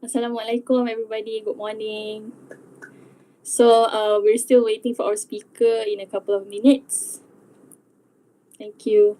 Assalamualaikum, everybody. Good morning. We're still waiting for our speaker in a couple of minutes. Thank you.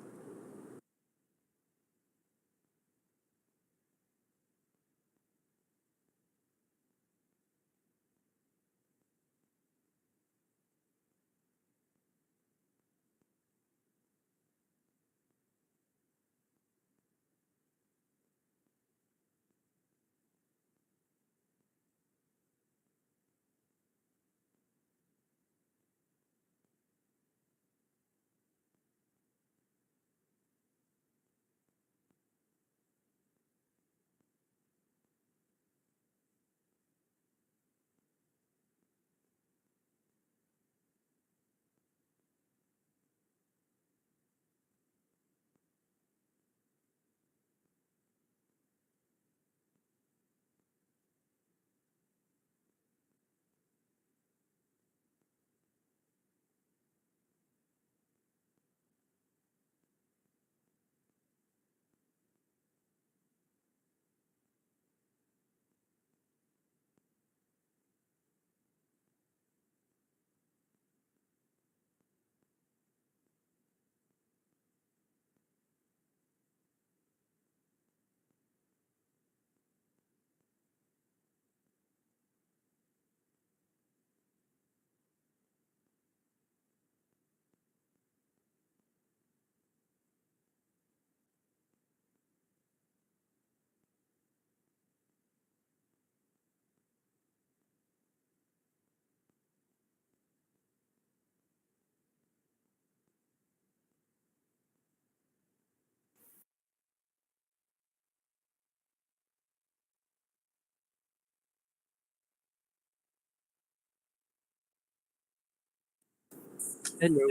Hello.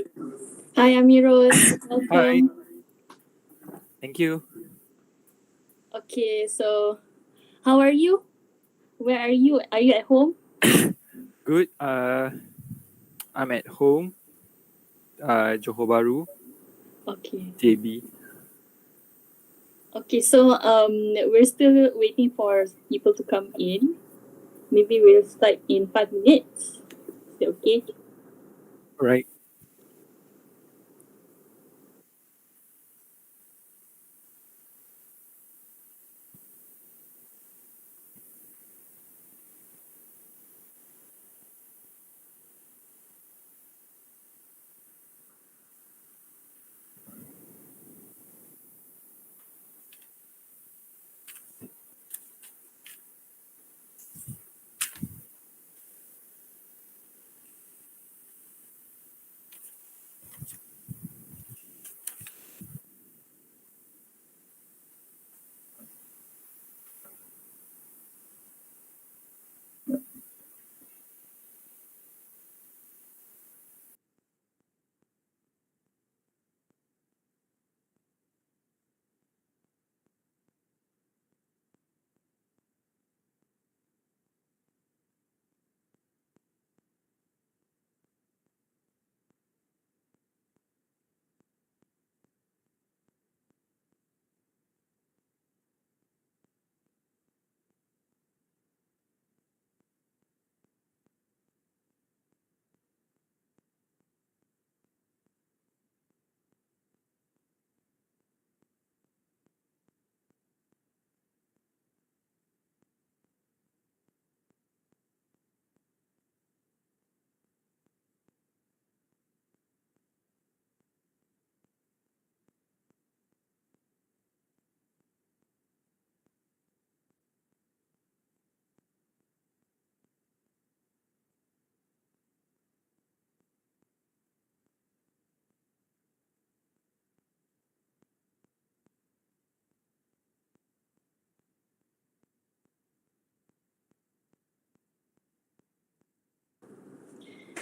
Hi, Amirul. Hi. Welcome. Thank you. Okay, so how are you? Where are you? Are you at home? Good. I'm at home. Johor Bahru, Okay. JB. Okay, we're still waiting for people to come in. Maybe we'll start in 5 minutes. Is it okay? Right.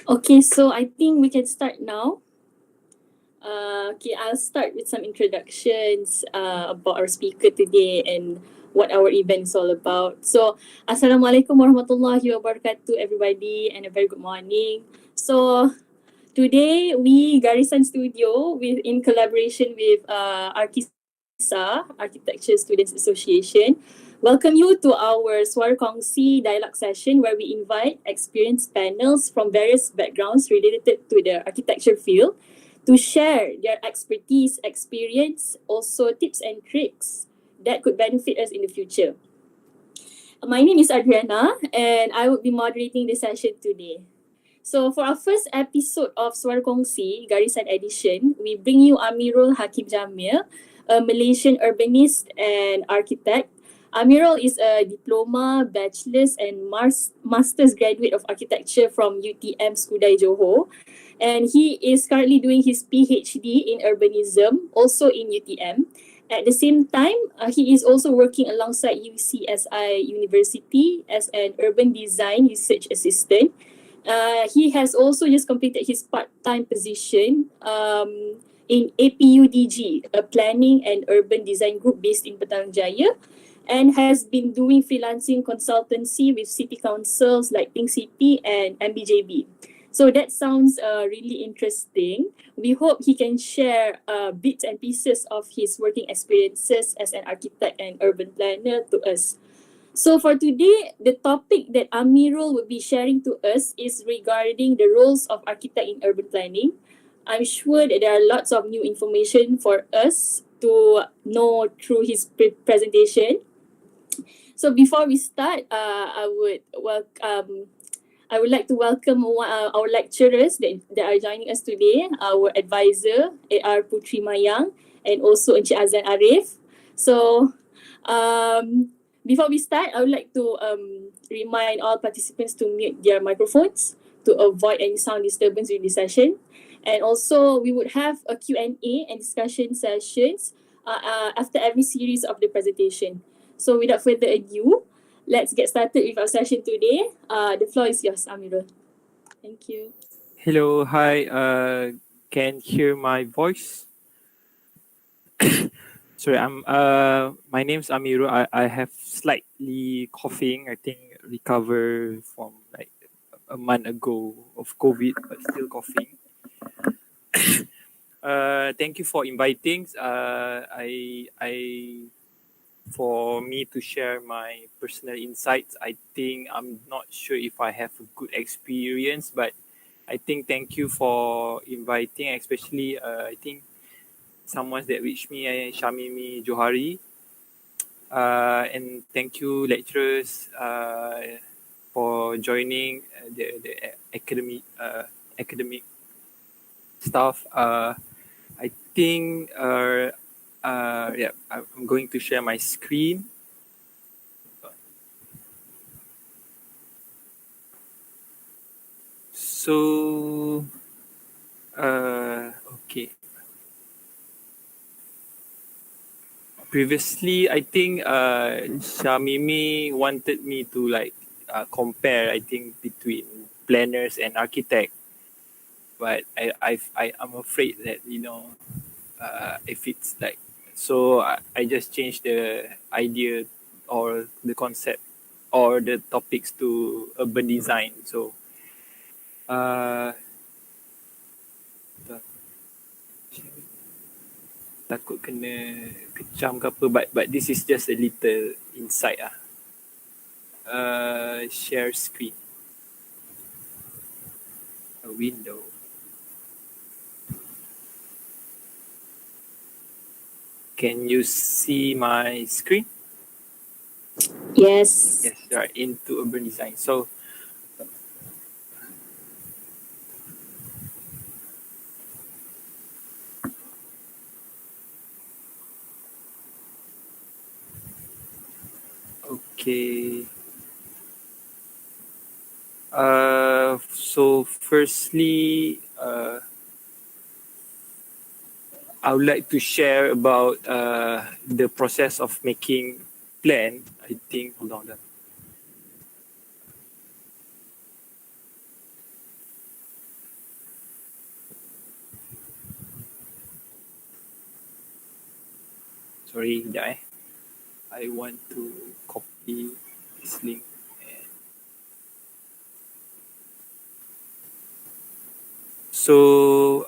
Okay, so I think we can start now. Okay, I'll start with some introductions about our speaker today and what our event is all about. So, Assalamualaikum warahmatullahi wabarakatuh, everybody, and a very good morning. So, today we Garisan Studio in collaboration with Arkisa, Architecture Students Association. welcome you to our Suara Kongsi dialogue session where we invite experienced panels from various backgrounds related to the architecture field to share their expertise, experience, also tips and tricks that could benefit us in the future. My name is Adriana and I will be moderating the session today. So for our first episode of Suara Kongsi, Garisan Edition, we bring you Amirul Hakim Jamil, a Malaysian urbanist and architect. Amirul is a diploma, bachelor's and master's graduate of architecture from UTM Skudai Johor. And he is currently doing his PhD in urbanism, also in UTM. At the same time, he is also working alongside UCSI University as an urban design research assistant. He has also just completed his part-time position in APUDG, a planning and urban design group based in Petaling Jaya, and has been doing freelancing consultancy with city councils like Pink City and MBJB. So that sounds really interesting. We hope he can share bits and pieces of his working experiences as an architect and urban planner to us. So for today, the topic that Amirul will be sharing to us is regarding the roles of architect in urban planning. I'm sure that there are lots of new information for us to know through his presentation. So before we start, I would like to welcome our lecturers that are joining us today, our advisor, AR Putri Mayang, and also Encik Azan Arif. So before we start, I would like to remind all participants to mute their microphones to avoid any sound disturbance during the session. And also, we would have a Q&A and discussion sessions after every series of the presentation. So without further ado, let's get started with our session today. The floor is yours, Amirul. Thank you. Hello, hi. Can hear my voice? Sorry, my name's Amiru. I have slightly coughing. I think recover from like a month ago of COVID, but still coughing. Thank you for inviting. I for me to share my personal insights. I think I'm not sure if I have a good experience, but I think thank you for inviting, especially I think someone that reached me, Shamimi Johari. And thank you, lecturers, for joining the academic staff. I think, yeah, I'm going to share my screen. So, okay. Previously, I think Shamimi wanted me to like compare. I think between planners and architect, but I'm afraid that if it's like so, I just changed the idea or the concept or the topics to urban design. So, uh, takut kena kecam ke apa, but this is just a little insight ah. Share screen, a window. Can you see my screen? Yes. Yes, right, into urban design. So, okay. So firstly, I would like to share about the process of making plan. I think, hold on. Sorry, sekejap. I want to copy this link. So,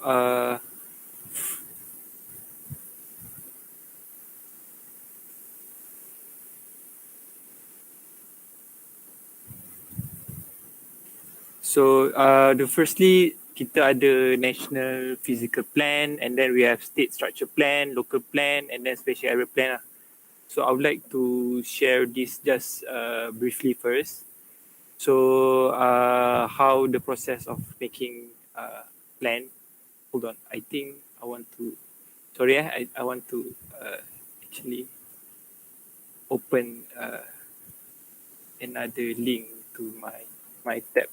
So the firstly kita ada national physical plan, and then we have state structure plan, local plan, and then special area plan lah. So I would like to share this just briefly first. So how the process of making plan. Hold on, I think I want to. Sorry, I want to actually open another link to my tab.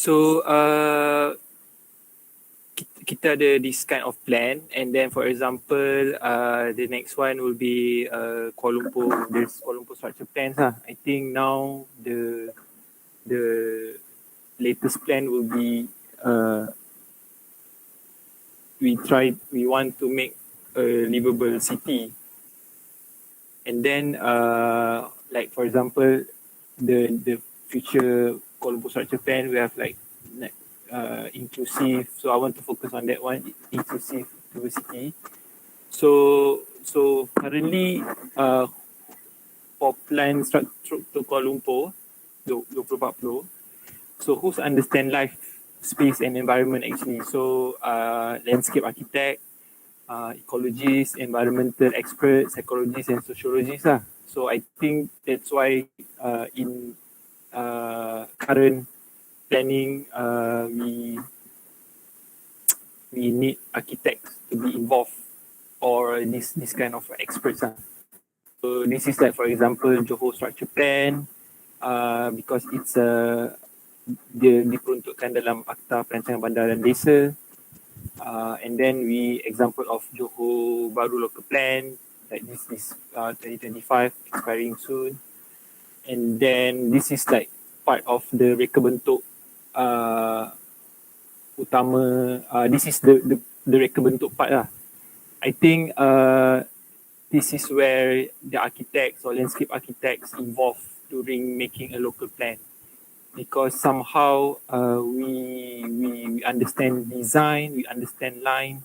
So kita ada this kind of plan, and then for example the next one will be Kuala Lumpur. There's Kuala Lumpur structure plans lah. I think now the latest plan will be we want to make a livable city, and then like for example the future Kuala Lumpur structure plan, we have like inclusive. So I want to focus on that one, inclusive diversity. So currently for plan structure to Kuala Lumpur 2040. So who's understand life, space and environment actually? So landscape architect, ecologists, environmental experts, psychologists and sociologists lah. So I think that's why in current planning we need architects to be involved, or this kind of experts lah. So this is like for example Johor structure plan, because it's dia diperuntukkan dalam Akta Perancangan Bandar dan Desa, and then we example of Johor Baru local plan, like this is 2025 expiring soon, and then this is like part of the reka bentuk utama. This is the reka bentuk part lah. I think this is where the architects or landscape architects involved during making a local plan, because somehow we understand design, we understand line,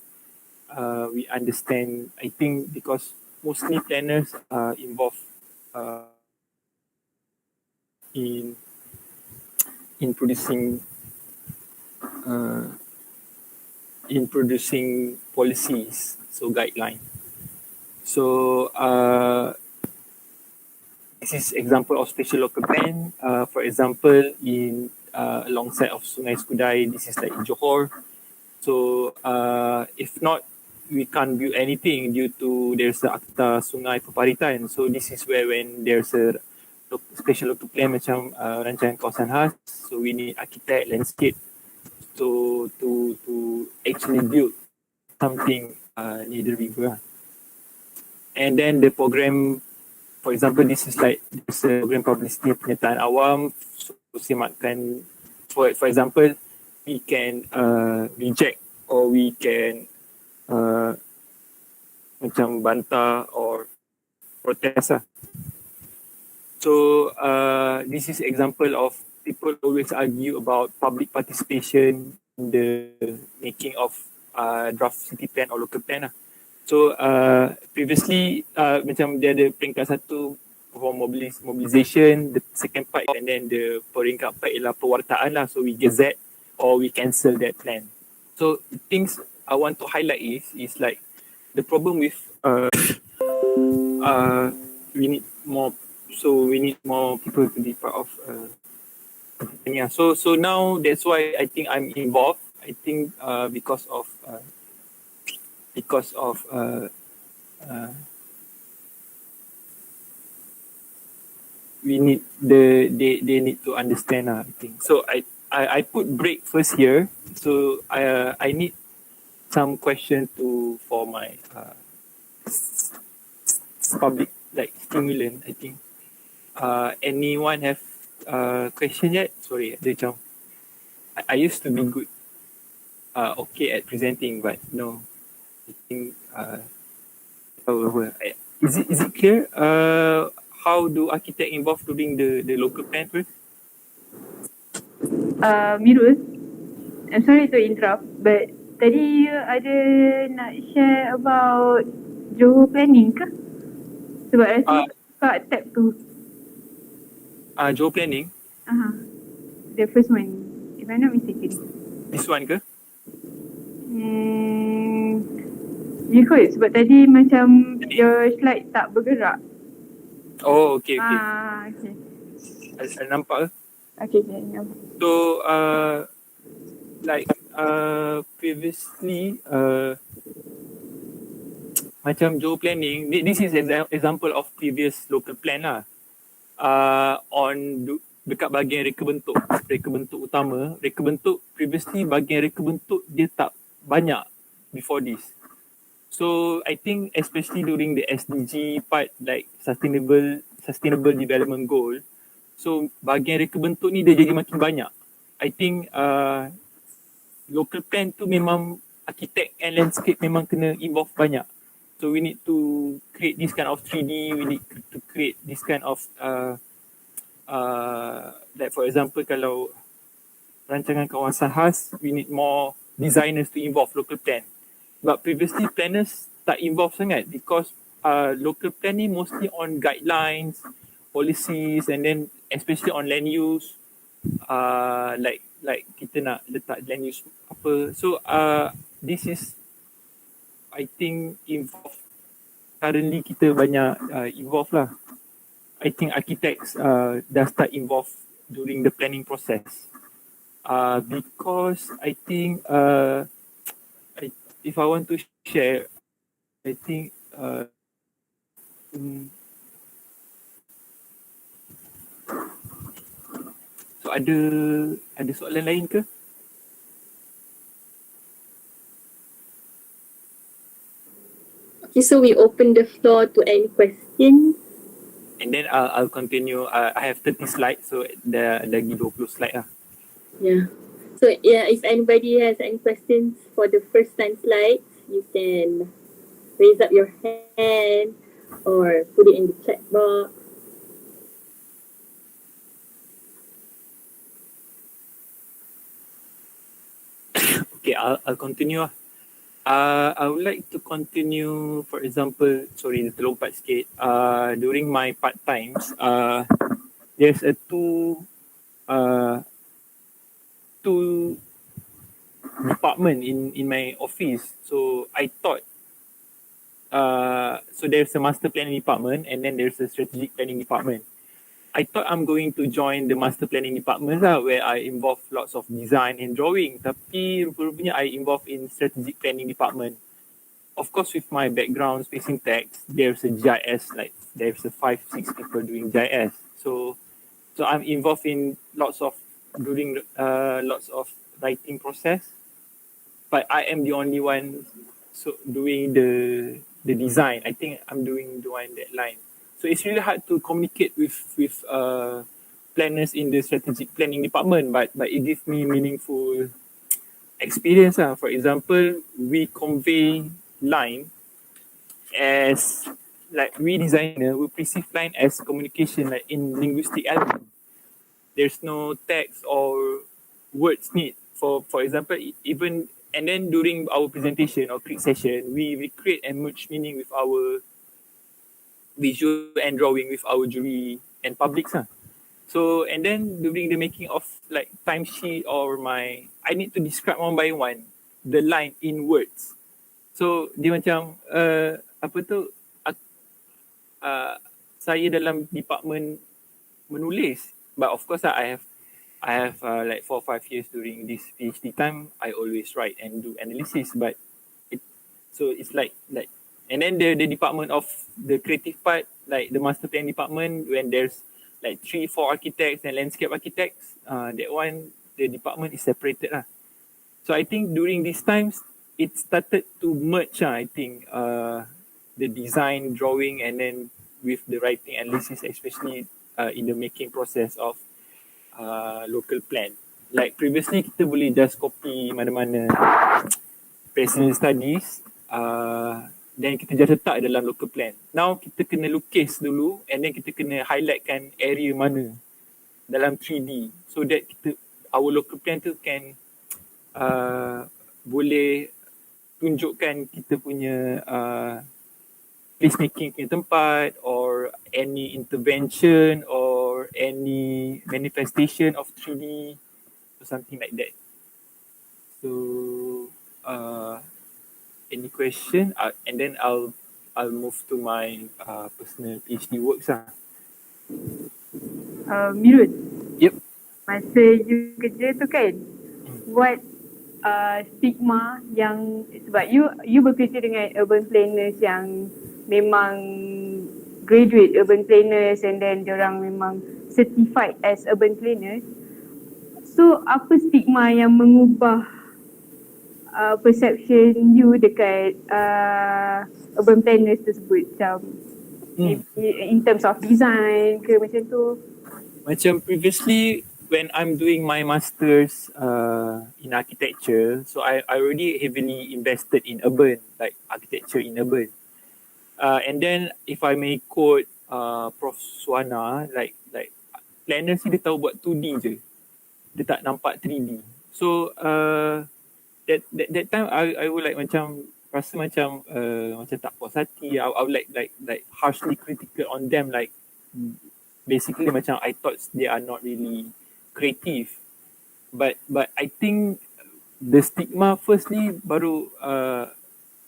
we understand. I think because mostly planners are involved in producing policies, so guideline. So this is example of special local plan. For example, in alongside of Sungai Skudai, this is like in Johor. So if not, we can't build anything due to there's a Akta Sungai Peparitan. So this is where when there's a special local plan macam rancangan kawasan khas, so we need architect, landscape to actually build something near the river. And then the program, for example, this is like this program publicity penyataan awam. So sematkan, for example, we can reject or we can macam bantah or protest lah. So this is example of people always argue about public participation in the making of draft city plan or local plan lah. So previously macam dia ada peringkat satu for mobilisation, the second part, and then the peringkat 4 ialah pewartaan lah. So we gazette or we cancel that plan. So things I want to highlight is like the problem with we need more. So we need more people to be part of yeah. So now that's why I think I'm involved. I think because of we need they need to understand I think. So I put break first here. So I need some question for my public like stimulant. I think anyone have question yet. Sorry, dia macam I used to be good, okay at presenting, but no, I think is it clear? How do architect involved during the local plan first? Mirul, I'm sorry to interrupt, but tadi you ada nak share about Johor planning ke? Sebab rasa kat tab tu. Johor planning. The first one, if I'm not mistaken. This one ke? You kot, sebab tadi macam your slide tak bergerak. Oh, okay. Okay. I nampak ke? Okay, nampak. So, previously, macam Johor planning, this is example of previous local plan lah. Dekat bahagian reka bentuk utama, reka bentuk previously bahagian reka bentuk dia tak banyak before this. So I think especially during the SDG part, like sustainable development goal, so bahagian reka bentuk ni dia jadi makin banyak. I think local plan tu memang architect and landscape memang kena involve banyak. So we need to create this kind of 3D, we need to create this kind of like for example kalau rancangan kawasan khas, we need more designers to involve local plan. But previously planners tak involve sangat because local plan ni mostly on guidelines, policies, and then especially on land use, like kita nak letak land use apa. So this is I think involve currently kita banyak involve lah. I think architects dah start involve during the planning process. Because I think if I want to share, I think so ada soalan lain ke? Okay, so we open the floor to any questions. And then I'll continue. I have 30 slides, so dah lagi 20 slide lah. Yeah. So yeah, if anybody has any questions for the first time slides, you can raise up your hand or put it in the chat box. Okay, I'll continue lah. I would like to continue, for example, sorry, terlompat sikit. During my part times, there's a two department in my office. So I thought, so there's a master planning department and then there's a strategic planning department. I thought I'm going to join the master planning department lah, where I involve lots of design and drawing. Tapi rupa-rupanya I involved in strategic planning department. Of course, with my background spacing text, there's a GIS, like there's a 5-6 people doing GIS. So I'm involved in lots of writing process. But I am the only one doing the design. I think I'm doing the one that line. So it's really hard to communicate with planners in the strategic planning department, but it gives me meaningful experience. For example, we convey line as, like we designer, we perceive line as communication, like in linguistic element. There's no text or words need. For example, even, and then during our presentation or crit session, we create and merge meaning with our visual and drawing with our jury and publics lah. So and then during the making of like timesheet or I need to describe one by one the line in words. So dia macam saya dalam department menulis, but of course I have like 4 or 5 years during this PhD time. I always write and do analysis, but it's like and then the department of the creative part, like the master plan department, when there's like 3-4 architects and landscape architects, that one, the department is separated lah. So I think during these times, it started to merge, I think, the design, drawing, and then with the writing analysis, especially in the making process of local plan. Like previously kita boleh just copy mana-mana president studies, then kita just letak dalam local plan. Now kita kena lukis dulu and then kita kena highlightkan area mana dalam 3D so that our local plan tu can boleh tunjukkan kita punya placemaking punya tempat or any intervention or any manifestation of 3D or something like that. So any question and then I'll move to my personal PhD works lah. Mirul. Yep. Masa you kerja tu kan, what stigma yang, sebab you bekerja dengan urban planners yang memang graduate urban planners and then diorang memang certified as urban planners. So apa stigma yang mengubah perception you dekat urban planners tersebut, macam in terms of design ke macam tu? Macam previously when I'm doing my masters in architecture, so I already heavily invested in urban, like architecture in urban. And then if I may quote Prof Suana, like planners ni dia tahu buat 2D je, dia tak nampak 3D. So that time I would like macam rasa macam tak puas hati. I would like harshly critical on them, like basically macam I thought they are not really creative. But I think the stigma firstly baru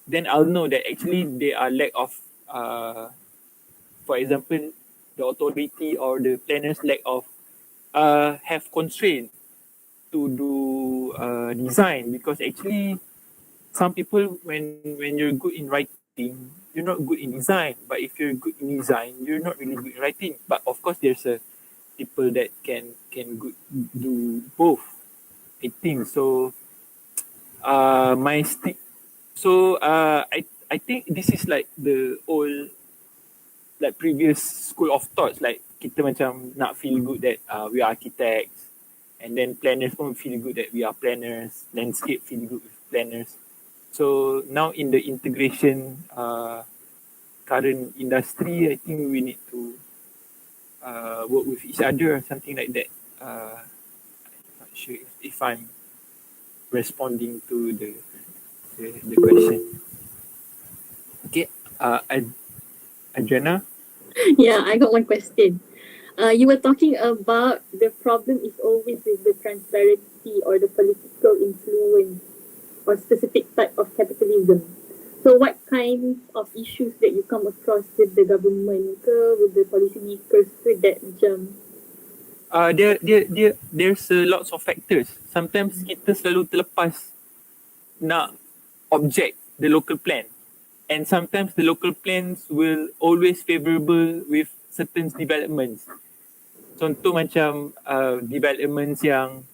then I'll know that actually they are lack of for example the authority or the planners lack of have constraint to do design, because actually some people when you're good in writing you're not good in design, but if you're good in design you're not really good in writing. But of course there's people that can do both, I think. So I think this is like the old, like previous school of thoughts, like kita macam nak feel good that we are architects, and then planners pun feel good that we are planners, landscape feel good with planners. So now in the integration current industry, I think we need to work with each other or something like that. I'm not sure if I'm responding to the question. Okay, Adriana? Yeah, I got one question. You were talking about the problem is always with the transparency or the political influence or specific type of capitalism. So what kinds of issues that you come across with the government ke, with the policy makers ke, that macam there's lots of factors. Sometimes kita selalu terlepas nak object the local plan, and sometimes the local plans will always favourable with certain developments. Contoh macam developments yang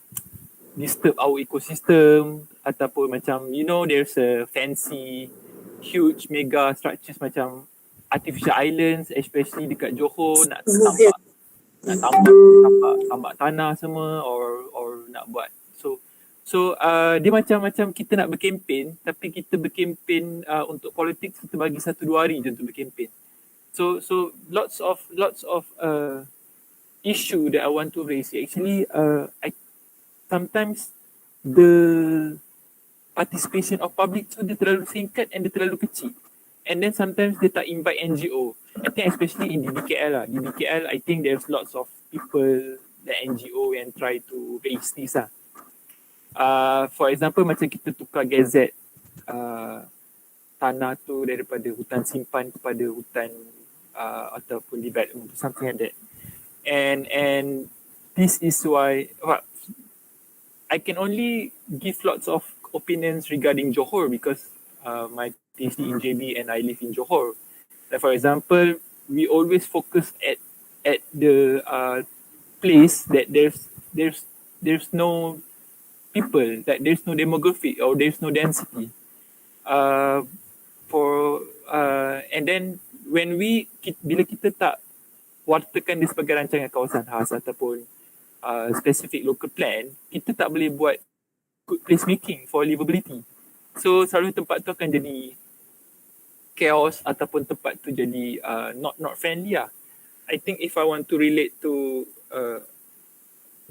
disturb our ecosystem, ataupun macam there's a fancy huge mega structures macam artificial islands, especially dekat Johor, nak tambak tanah semua or nak buat so dia macam kita nak berkempen, tapi kita berkempen untuk politik, kita bagi 1-2 hari je untuk berkempen. So lots of issue that I want to raise. Actually sometimes the participation of public tu dia terlalu singkat and dia terlalu kecil, and then sometimes dia tak invite NGO. I think especially in DBKL lah. DBKL, I think there's lots of people, the NGO yang try to raise this lah. For example, macam kita tukar gazette tanah tu daripada hutan simpan kepada hutan ataupun development, something like that. And this is why I can only give lots of opinions regarding Johor because my PhD in JB and I live in Johor. Like for example, we always focus at the place that there's no people, that there's no demographic or there's no density. And then when bila kita tak wartakan dia sebagai rancangan kawasan khas ataupun specific local plan, kita tak boleh buat good placemaking for livability. So selalu tempat tu akan jadi chaos ataupun tempat tu jadi not friendly lah. I think if I want to relate to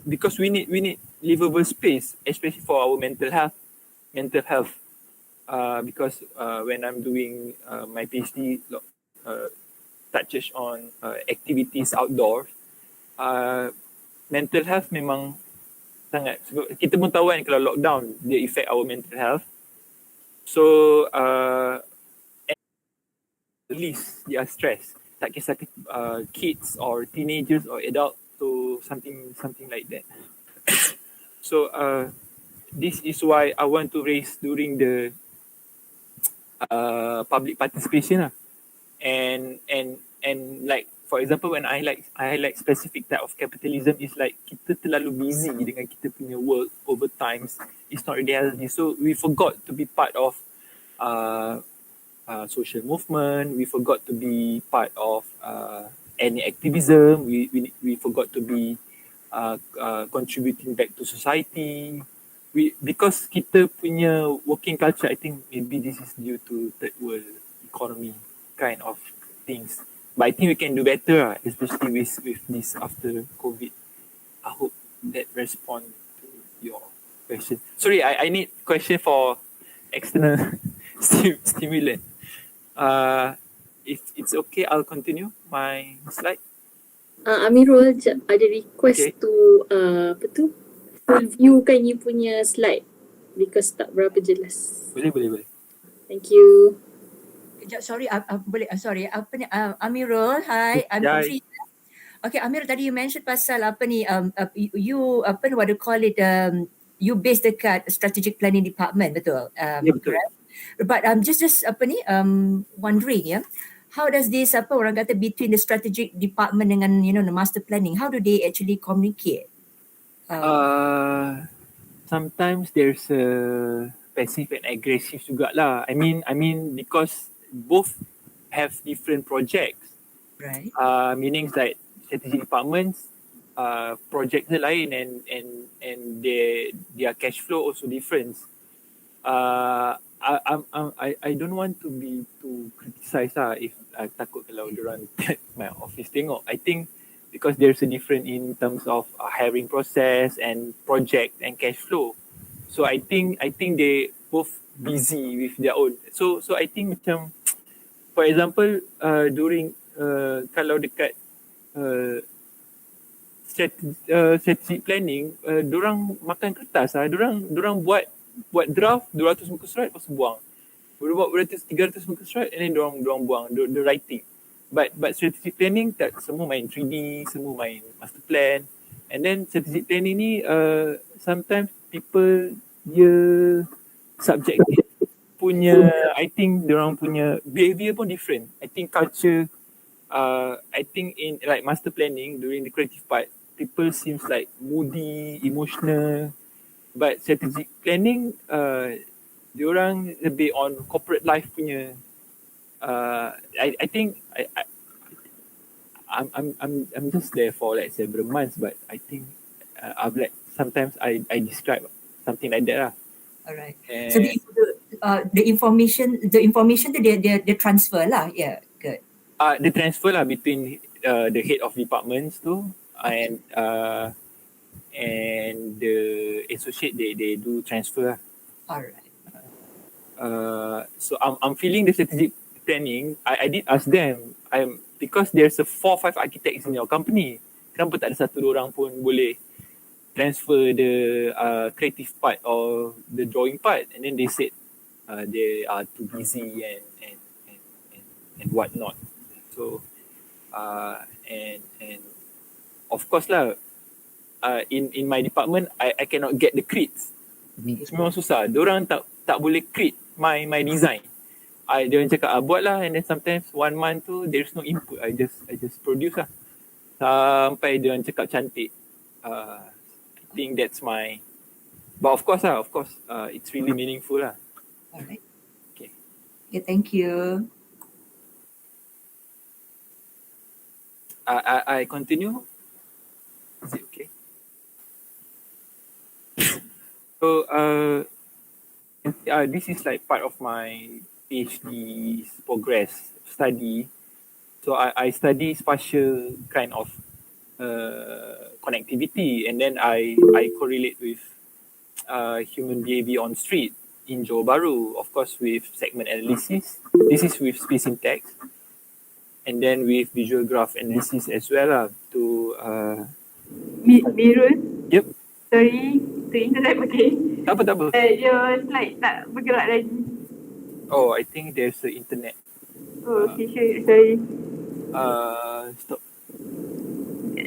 because we need livable space, especially for our mental health. Because when I'm doing my PhD, touches on activities outdoors, mental health memang sangat, kita pun tahu kan kalau lockdown dia affect our mental health. So at least they are stressed, tak kisah kids or teenagers or adult, so something like that. So this is why I want to raise during the public participation lah. And like for example, when I like specific type of capitalism is like kita terlalu busy dengan kita punya work over times. It's not really healthy. So we forgot to be part of social movement. We forgot to be part of any activism. We forgot to be contributing back to society. Because kita punya working culture, I think maybe this is due to third world economy kind of things. But I think we can do better, especially with this after COVID. I hope that respond to your question. Sorry, I need question for external stimulant. If it's okay, I'll continue my slide. Amirul ada request Okay. to apa tu? Full viewkan you punya slide because tak berapa jelas. Boleh. Thank you. Sekejap, sorry, boleh, sorry, apa ni, Amirul, hi, I'm Hi. Putri. Okay, Amirul, tadi you mention pasal apa ni, you, apa ni, what do you call it, you based dekat strategic planning department, betul? Ya, betul. Correct? But just apa ni, wondering, yeah, how does this, apa orang kata, between the strategic department dengan, you know, the master planning, how do they actually communicate? Sometimes there's a passive and aggressive jugalah. I mean because both have different projects. Right. Meaning that strategic departments project dia lain and their cash flow also different. I don't want to be too criticized lah if takut kalau diorang my office tengok. I think because there's a difference in terms of hiring process and project and cash flow. So I think they both busy with their own. So I think macam for example during kalau dekat strategic planning, dorang makan kertas lah. Dorang buat draft 200 muka surat lepas tu buang. Buat 300 muka surat and then dorang buang the writing. But strategic planning tak, semua main 3D, semua main master plan. And then strategic planning ni sometimes people dia subjective punya, I think dorang punya behavior pun different. I think culture, I think in like master planning during the creative part, people seems like moody, emotional. But strategic planning, diorang lebih on corporate life punya. I think I'm just there for like several months, but I think I've like sometimes I describe something like that lah. Alright. And So the information they transfer lah. Yeah, good. the transfer lah between the head of departments tu and the associate, they do transfer lah. Alright. So I'm feeling the strategic planning. I did ask them, because there's a 4 or 5 architects in your company, kenapa tak ada satu orang pun boleh transfer the creative part or the drawing part? And then they said they are too busy and whatnot. So and of course lah, in my department I cannot get the crits. Memang susah. Diorang tak boleh crit my design. Diorang cakap buat lah, and then sometimes 1 month tu there's no input. I just produce lah sampai diorang cakap cantik. I think that's my, but of course it's really meaningful lah. Alright. Okay. Yeah, thank you. I continue. Is it okay? So this is like part of my PhD progress study. So I study spatial kind of connectivity, and then I correlate with human behavior on street in Johor Bahru, of course with segment analysis. This is with space syntax, and then with visual graph analysis as well to Mirul, yep. sorry to interrupt, okay? Tak apa. Your slide tak bergerak lagi. Oh, I think there's the internet. Oh, okay, sure, sorry. Stop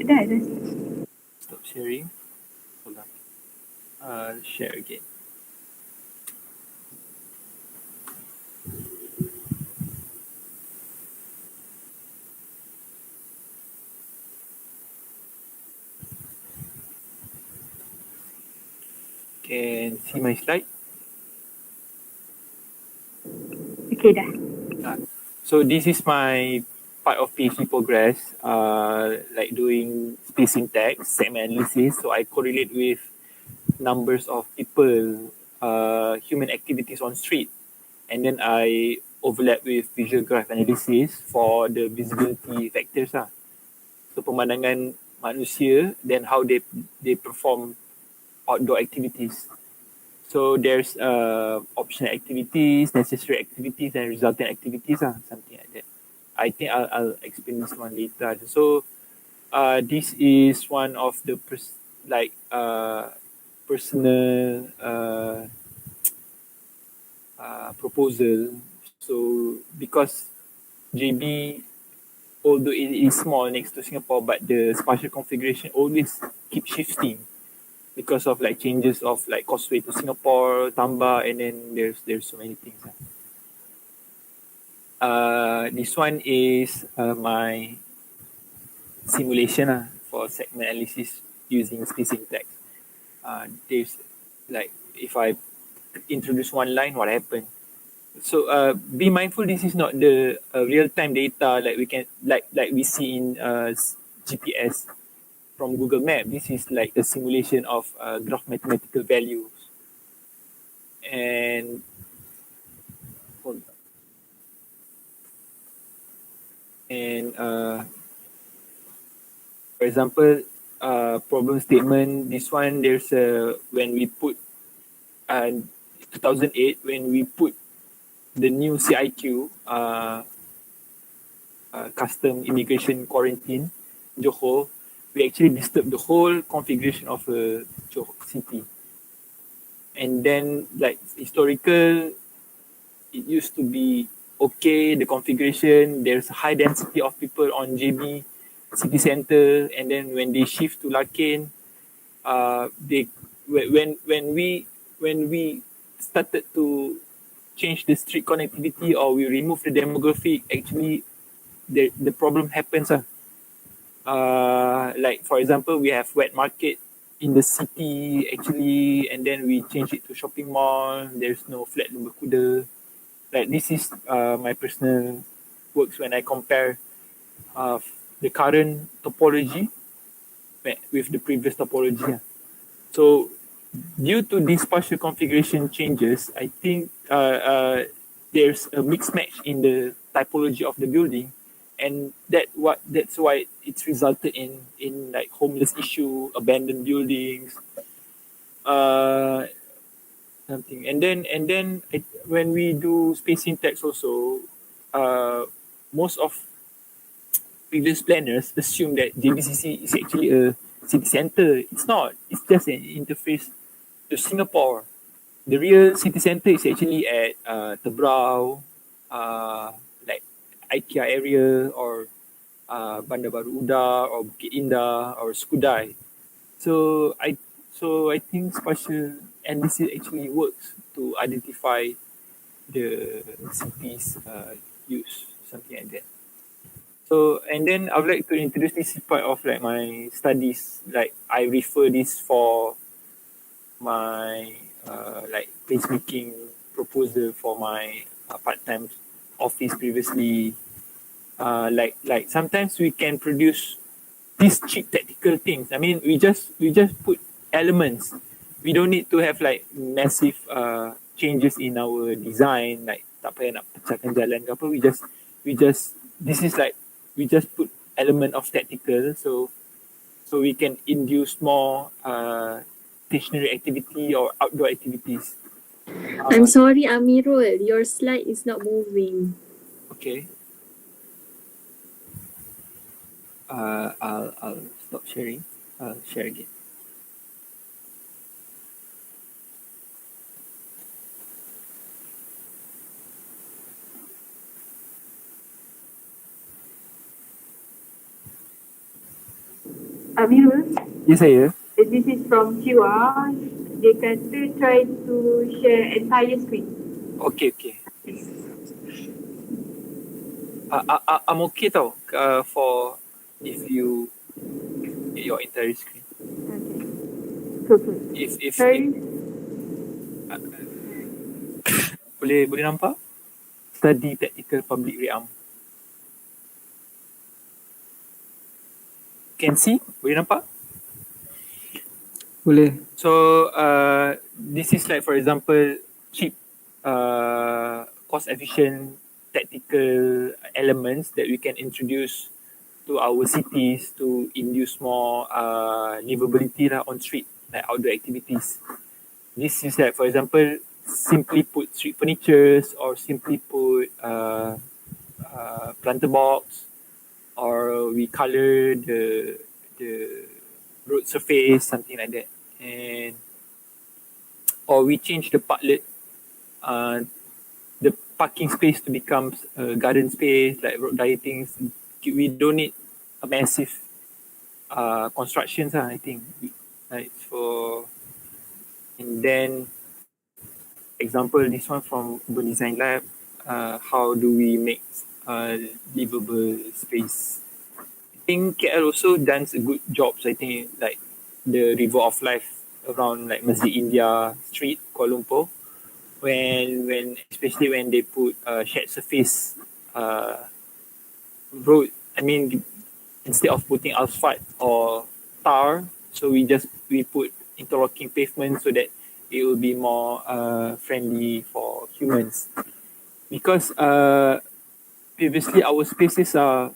Dah. stop sharing. Hold on. Share again. Can see my slide. Okay, dah. So this is my part of PhD progress, like doing space syntax, segment analysis. So I correlate with numbers of people, human activities on street, and then I overlap with visual graph analysis for the visibility factors So pemandangan manusia, then how they perform outdoor activities. So there's optional activities, necessary activities, and resultant activities something like that. I think I'll explain this one later. So this is one of the personal proposal. So because JB, although it is small next to Singapore, but the spatial configuration always keep shifting because of like changes of like causeway to Singapore, Tambah, and then there's so many things. This one is my simulation for segment analysis using space syntax. There's like if I introduce one line, what happened? So be mindful. This is not the real time data like we can like we see in GPS from Google Map. This is like a simulation of graph mathematical values. And hold on. And for example, problem statement. This one there's a when we put 2008 when we put the new CIQ custom immigration quarantine Johor, we actually disturbed the whole configuration of Johor city. And then like historical, it used to be okay, the configuration, there's a high density of people on JB city center, and then when they shift to Larkin, they when we started to change the street connectivity or we remove the demographic, actually the problem happens. Like for example, we have wet market in the city actually, and then we change it to shopping mall. There's no flat lumba kuda. Like this is my personal works when I compare the current topology with the previous topology. So due to these partial configuration changes, I think there's a mixed match in the typology of the building, and that's why it's resulted in like homeless issue, abandoned buildings, something. And then when we do space syntax also, most of previous planners assume that JBCC is actually a city center. It's not. It's just an interface to Singapore. The real city center is actually at Tebrau, like IKEA area, or Bandar Baru Uda, or Bukit Indah, or Skudai. So I think spatial analysis actually works to identify the city's use, something like that. So, and then I would like to introduce this part of like my studies. Like I refer this for my like placemaking proposal for my part-time office previously. Like sometimes we can produce these cheap tactical things. I mean, we just put elements we don't need to have like massive changes in our design, like tak payah nak pecahkan jalan ke apa. We just this is like we just put element of tactical, so we can induce more stationary activity or outdoor activities. I'm sorry, Amirul, your slide is not moving. Okay. I'll stop sharing. I'll share again. Amirul, Yes, saya. this is from Siwa. Dia kata try to share entire screen. Okay. I'm okay tau for if you get your entire screen. Okay. Cool. If Sorry. boleh nampak? Study tactical public rearm. Can see? Boleh nampak? Boleh. So this is like, for example, cheap, cost efficient tactical elements that we can introduce to our cities to induce more livability on street, like outdoor activities. This is like, for example, simply put street furnitures, or simply put planter box, or we color the road surface, something like that, and or we change the parklet, the parking space to become a garden space, like road lighting. We don't need a massive constructions, I think, like for. And then example, this one from Urban Design Lab, how do we make livable space? I think KL also does a good job. I think like the River of Life around like Masjid India Street, Kuala Lumpur, when especially when they put shared surface road. I mean, instead of putting asphalt or tar, so we put interlocking pavement so that it will be more friendly for humans. Because previously our spaces are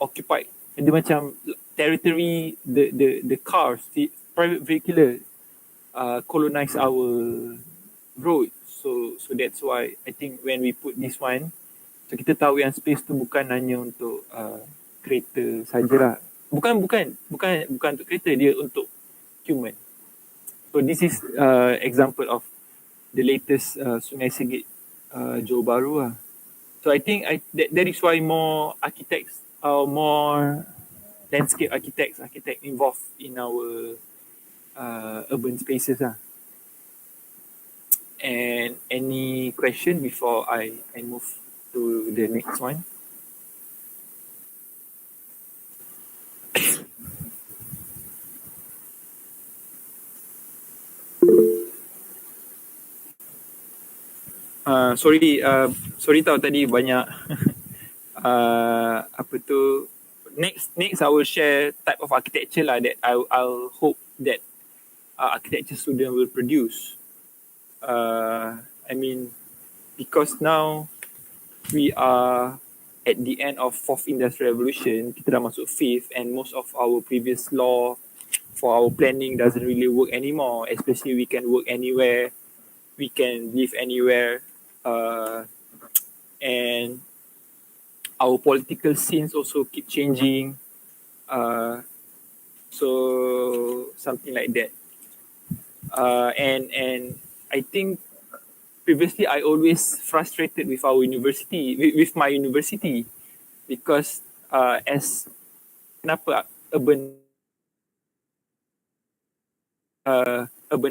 occupied. Dia macam territory, the cars, the private vehicular colonize our road. So that's why I think when we put this one, so kita tahu yang space tu bukan hanya untuk kereta sajalah. Bukan untuk kereta, dia untuk human. So this is example of the latest Sungai Sigit Johor Bahru lah. So I think that is why more architects or more landscape architect involved in our urban spaces lah. And any question before I move to the next one? Sorry tau tadi banyak apa tu. Next I will share type of architecture lah that I'll hope that architecture student will produce. I mean, because now we are at the end of 4th Industrial Revolution, kita dah masuk 5th, and most of our previous law for our planning doesn't really work anymore. Especially we can work anywhere, we can live anywhere, and our political scenes also keep changing. So something like that. And I think previously I always frustrated with our university, with my university, because as kenapa urban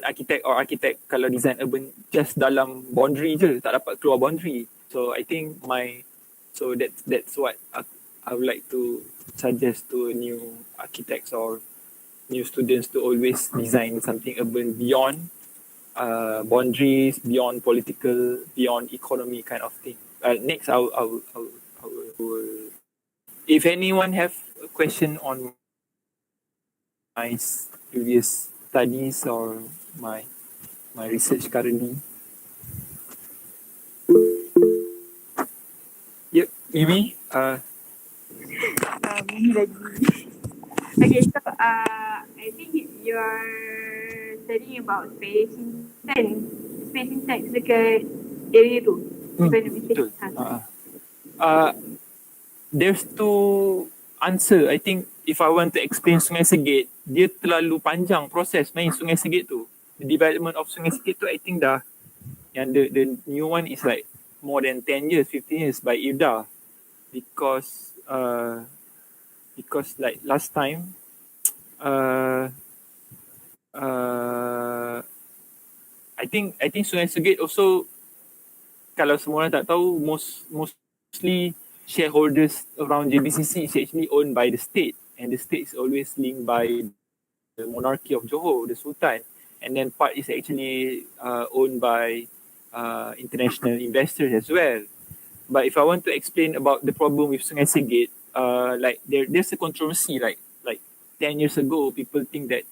architect or architect kalau design urban just dalam boundary je, tak dapat keluar boundary. So I think that's what I would like to suggest to new architects or new students, to always design something urban beyond boundaries, beyond political, beyond economy kind of thing. Next, I will. If anyone have a question on previous studies or my research currently. Yep, maybe. Mimi lagi. Okay, so I think you're studying about space insects dekat area tu. Betul. There's two answer. I think if I want to explain Sungai Segit, dia terlalu panjang proses main Sungai Segit tu. The development of Sungai Segit tu, I think dah, yang the new one is like more than 10 years, 15 years by IRDA. Because like last time, I think Sungai Segit also, kalau semua orang tak tahu, mostly shareholders around JBCC is actually owned by the state, and the state is always linked by the monarchy of Johor, the Sultan, and then part is actually owned by international investors as well. But if I want to explain about the problem with Sungai Segit, like there's a controversy, like 10 years ago, people think that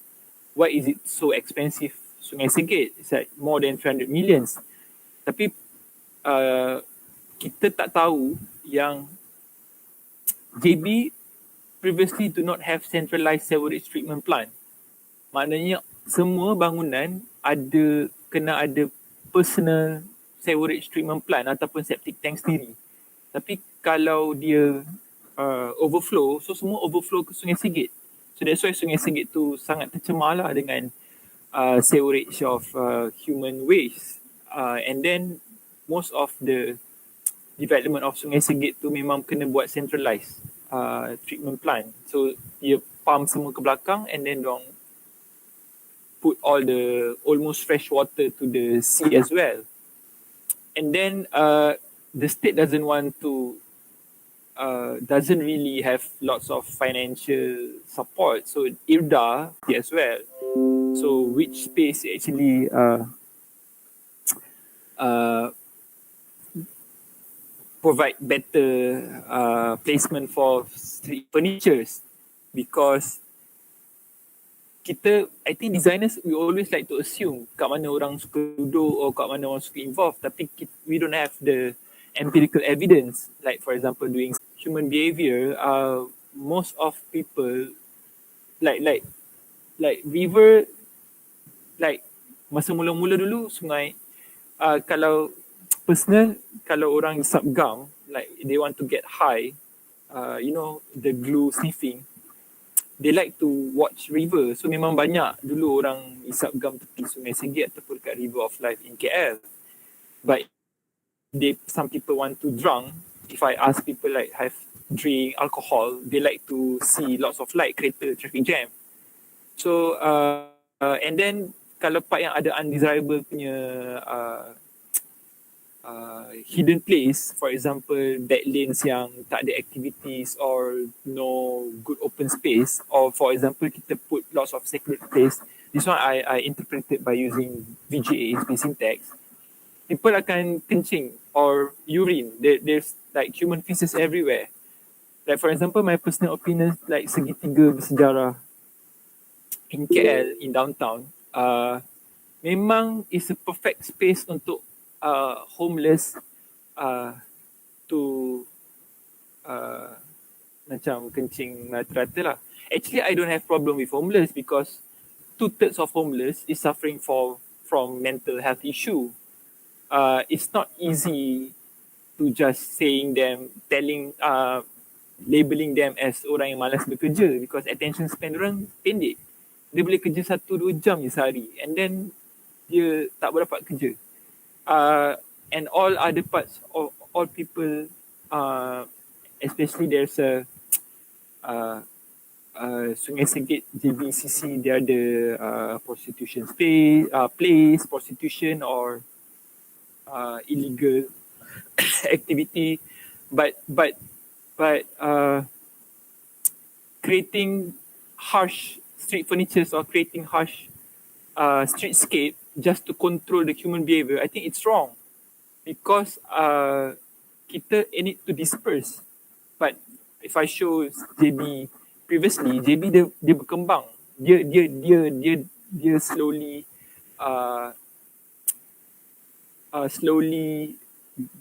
why is it so expensive Sungai Segit? It's like more than 300 millions. Tapi kita tak tahu yang JB previously do not have centralized sewerage treatment plant. Maknanya semua bangunan kena ada personal sewerage treatment plant ataupun septic tank sendiri. Tapi kalau dia overflow, so semua overflow ke Sungai Segit. So that's why Sungai Segit tu sangat tercemar lah dengan sewerage of human waste. And then most of the development of Sungai Segit tu memang kena buat centralized treatment plant. So dia pump semua ke belakang and then dong put all the almost fresh water to the sea as well. And then the state doesn't really have lots of financial support. So IRDA as well. So which space actually provide better placement for street furnitures, because I think designers, we always like to assume kat mana orang suka duduk or kat mana orang suka involve, tapi we don't have the empirical evidence. Like for example, doing human behavior, most of people like river, like masa mula-mula dulu sungai, kalau personal, kalau orang hisap gum, like they want to get high, the glue sniffing, they like to watch river. So memang banyak dulu orang hisap gum tepi Sungai Segit ataupun kat River of Life in KL. But some people want to drunk. If I ask people like have drink alcohol, they like to see lots of light, kereta, traffic jam. So and then kalau part yang ada undesirable punya hidden place, for example back lanes yang tak ada activities or no good open space, or for example kita put lots of sacred place. This one I interpreted by using VGA, spacing text. People akan kencing or urine. There's like human feces everywhere. Like for example, my personal opinion, like segitiga bersejarah in KL, in downtown, memang is a perfect space untuk homeless to macam kencing rata-rata lah. Actually, I don't have problem with homeless because 2/3 of homeless is suffering from mental health issue. It's not easy to just labeling them as orang yang malas bekerja, because attention span orang pendek. Dia boleh kerja 1-2 jam je sehari and then dia tak berdapat kerja. And all other parts, all people, especially there's a Sungai Segit JBCC, dia ada prostitution place, prostitution or illegal activity, but creating harsh street furnitures or creating harsh streetscape just to control the human behavior, I think it's wrong, because kita need to disperse. But if I show JB previously, JB dia berkembang dia slowly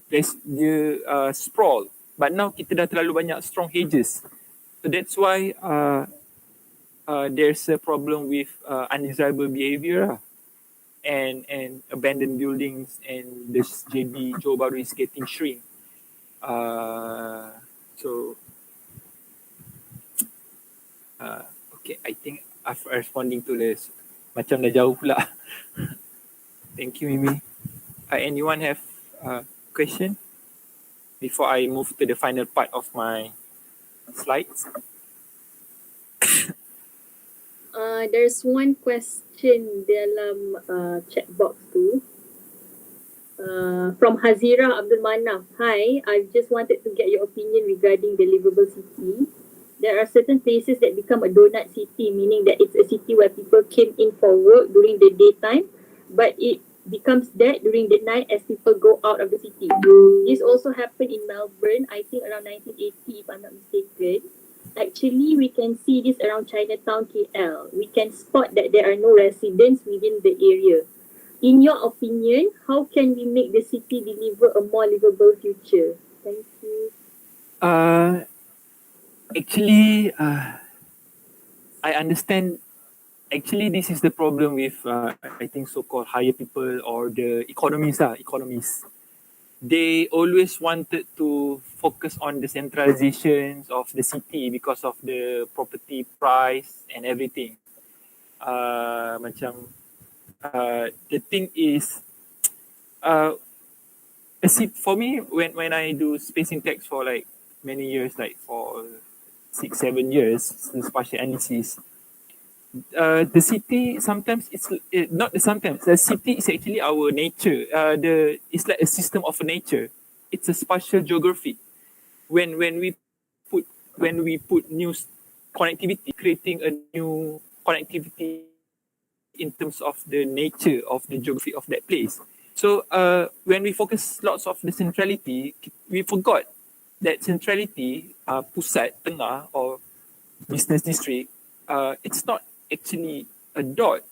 dia sprawl. But now kita dah terlalu banyak strong hedges. So that's why there's a problem with undesirable behavior and abandoned buildings, and this JB Johor Bahru is getting shrink. So okay, I think after responding to this, macam dah jauh pula. Thank you, Mimi. Anyone have a question before I move to the final part of my slides? There's one question dalam chat box tu. From Hazira Abdul Manaf. Hi, I just wanted to get your opinion regarding the livable city. There are certain places that become a donut city, meaning that it's a city where people came in for work during the daytime, but it becomes dead during the night as people go out of the city. This also happened in Melbourne, I think around 1980, if I'm not mistaken. Actually, we can see this around Chinatown, KL. We can spot that there are no residents within the area. In your opinion, how can we make the city deliver a more livable future? Thank you. Actually, I understand. Actually, this is the problem with I think so-called higher people or the economists. They always wanted to focus on the centralizations of the city because of the property price and everything. The thing is, for me, when I do spacing text for like many years, like for 6-7 years, spatial analysis, the city sometimes the city is actually our nature. It's like a system of nature. It's a spatial geography. When we put new connectivity, creating a new connectivity in terms of the nature of the geography of that place. So when we focus lots of the centrality, we forgot that centrality, pusat, tengah or business district, it's not actually a dot.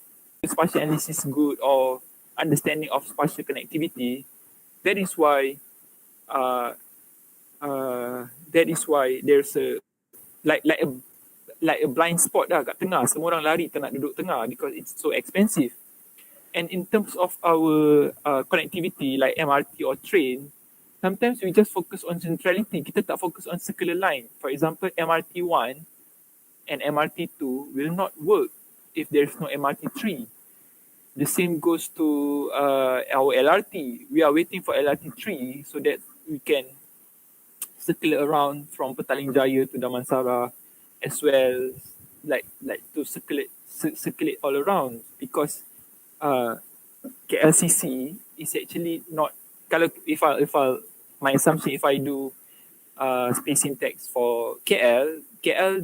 Spatial analysis is good or understanding of spatial connectivity. That is why there's a like a blind spot dah kat tengah. Semua orang lari tak nak duduk tengah because it's so expensive. And in terms of our connectivity like MRT or train, sometimes we just focus on centrality. Kita tak focus on circular line. For example, MRT 1 and MRT 2 will not work if there's no MRT 3. The same goes to our LRT. We are waiting for LRT 3 so that we can circle around from Petaling Jaya to Damansara, as well, like to circulate all around, because KLCC is actually not. Kalau if I my assumption, if I do spacing text for KL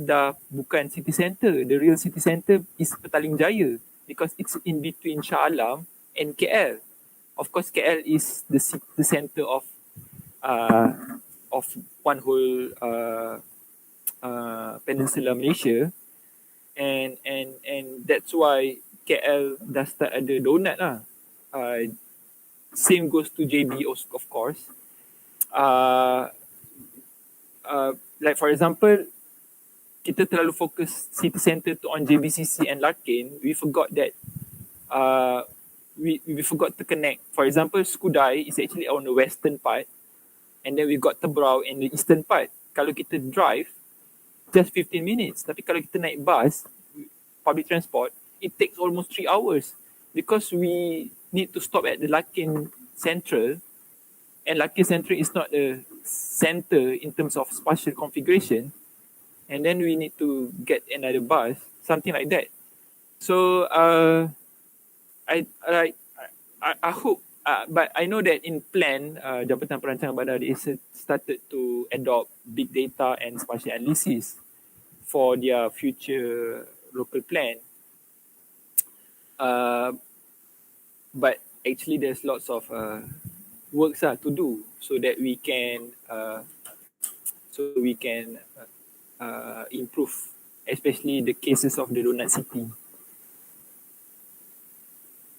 dah bukan city center. The real city center is Petaling Jaya because it's in between Shah Alam and KL. Of course, KL is the center of one whole Peninsula Malaysia, and that's why KL dah start ada donut lah. Same goes to JB, of course. Like for example, kita terlalu fokus city center to on JBCC and Larkin. We forgot that we forgot to connect. For example, Skudai is actually on the western part, and then we got Tebrau in the eastern part. Kalau kita drive, just 15 minutes. Tapi kalau kita naik bus, public transport, it takes almost 3 hours because we need to stop at the Larkin Central, and Larkin Central is not a center in terms of spatial configuration, and then we need to get another bus, something like that. So I hope, but I know that in plan, Jabatan Perancangan Bandar is started to adopt big data and spatial analysis for their future local plan. But actually, there's lots of works to do so that we can improve especially the cases of the Donut City.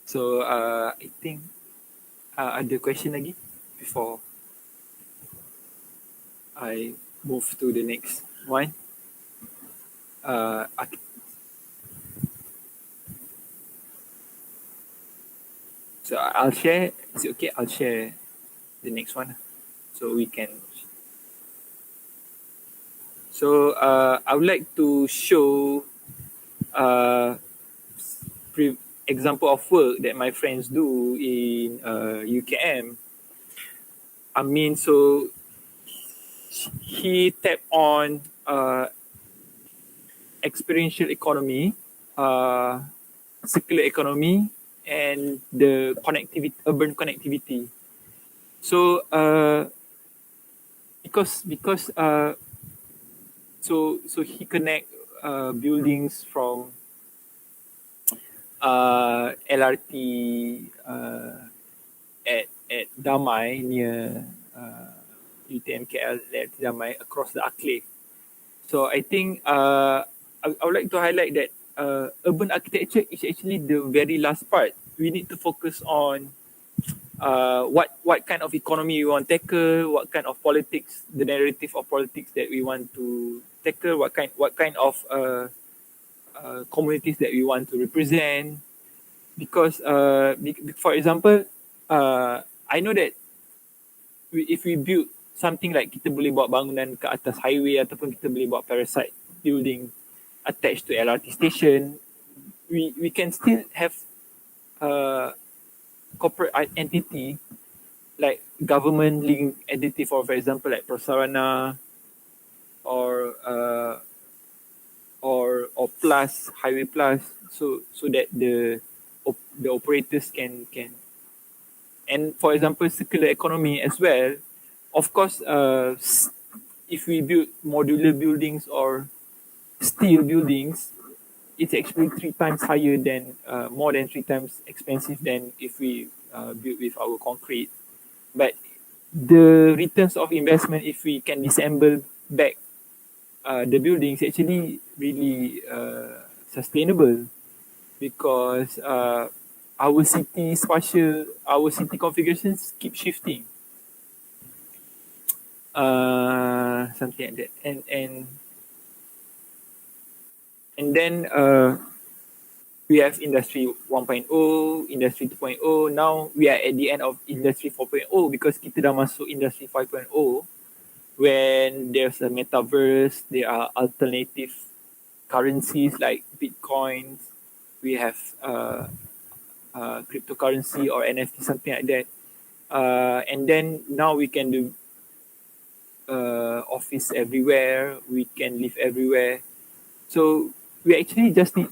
So I think ada question lagi before I move to the next one. So I'll share. Is it okay? I'll share the next one, so we can. So I would like to show example of work that my friends do in UKM. I mean, so he tapped on experiential economy, circular economy, and the connectivity, urban connectivity. So because so he connect buildings from LRT at Damai near UTM KL LRT Damai across the Arklay. So I think I would like to highlight that urban architecture is actually the very last part. We need to focus on what kind of economy we want to tackle, what kind of politics, the narrative of politics that we want to tackle, what kind of communities that we want to represent. Because for example, I know that if we build something like kita boleh buat bangunan ke atas highway ataupun kita boleh buat parasite building attached to LRT station, we can still have corporate entity like government link entity, for example like Prasarana or Plus Highway Plus, so that the operators can. And for example, circular economy as well. Of course, if we build modular buildings or steel buildings, it's actually 3 times higher than, more than 3 times expensive than if we build with our concrete. But the returns of investment, if we can disassemble back the buildings, actually really sustainable, because our city spatial, our city configurations keep shifting. Something like that. And then we have Industry 1.0, Industry 2.0. Now we are at the end of Industry 4.0 because kita dah masuk Industry 5.0, when there's a metaverse, there are alternative currencies like Bitcoins, we have cryptocurrency or NFT, something like that. And then now we can do office everywhere, we can live everywhere. So we actually just need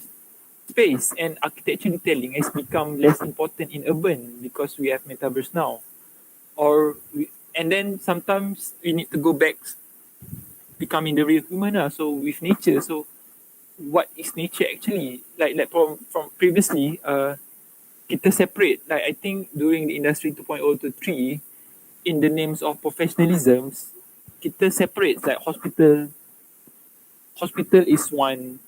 space, and architecture detailing has become less important in urban because we have metaverse now. And then sometimes we need to go back becoming the real human. So with nature, so what is nature actually? Like from previously, kita separate. Like I think during the Industry 2.0 to 3, in the names of professionalisms, kita separate. Like hospital is one,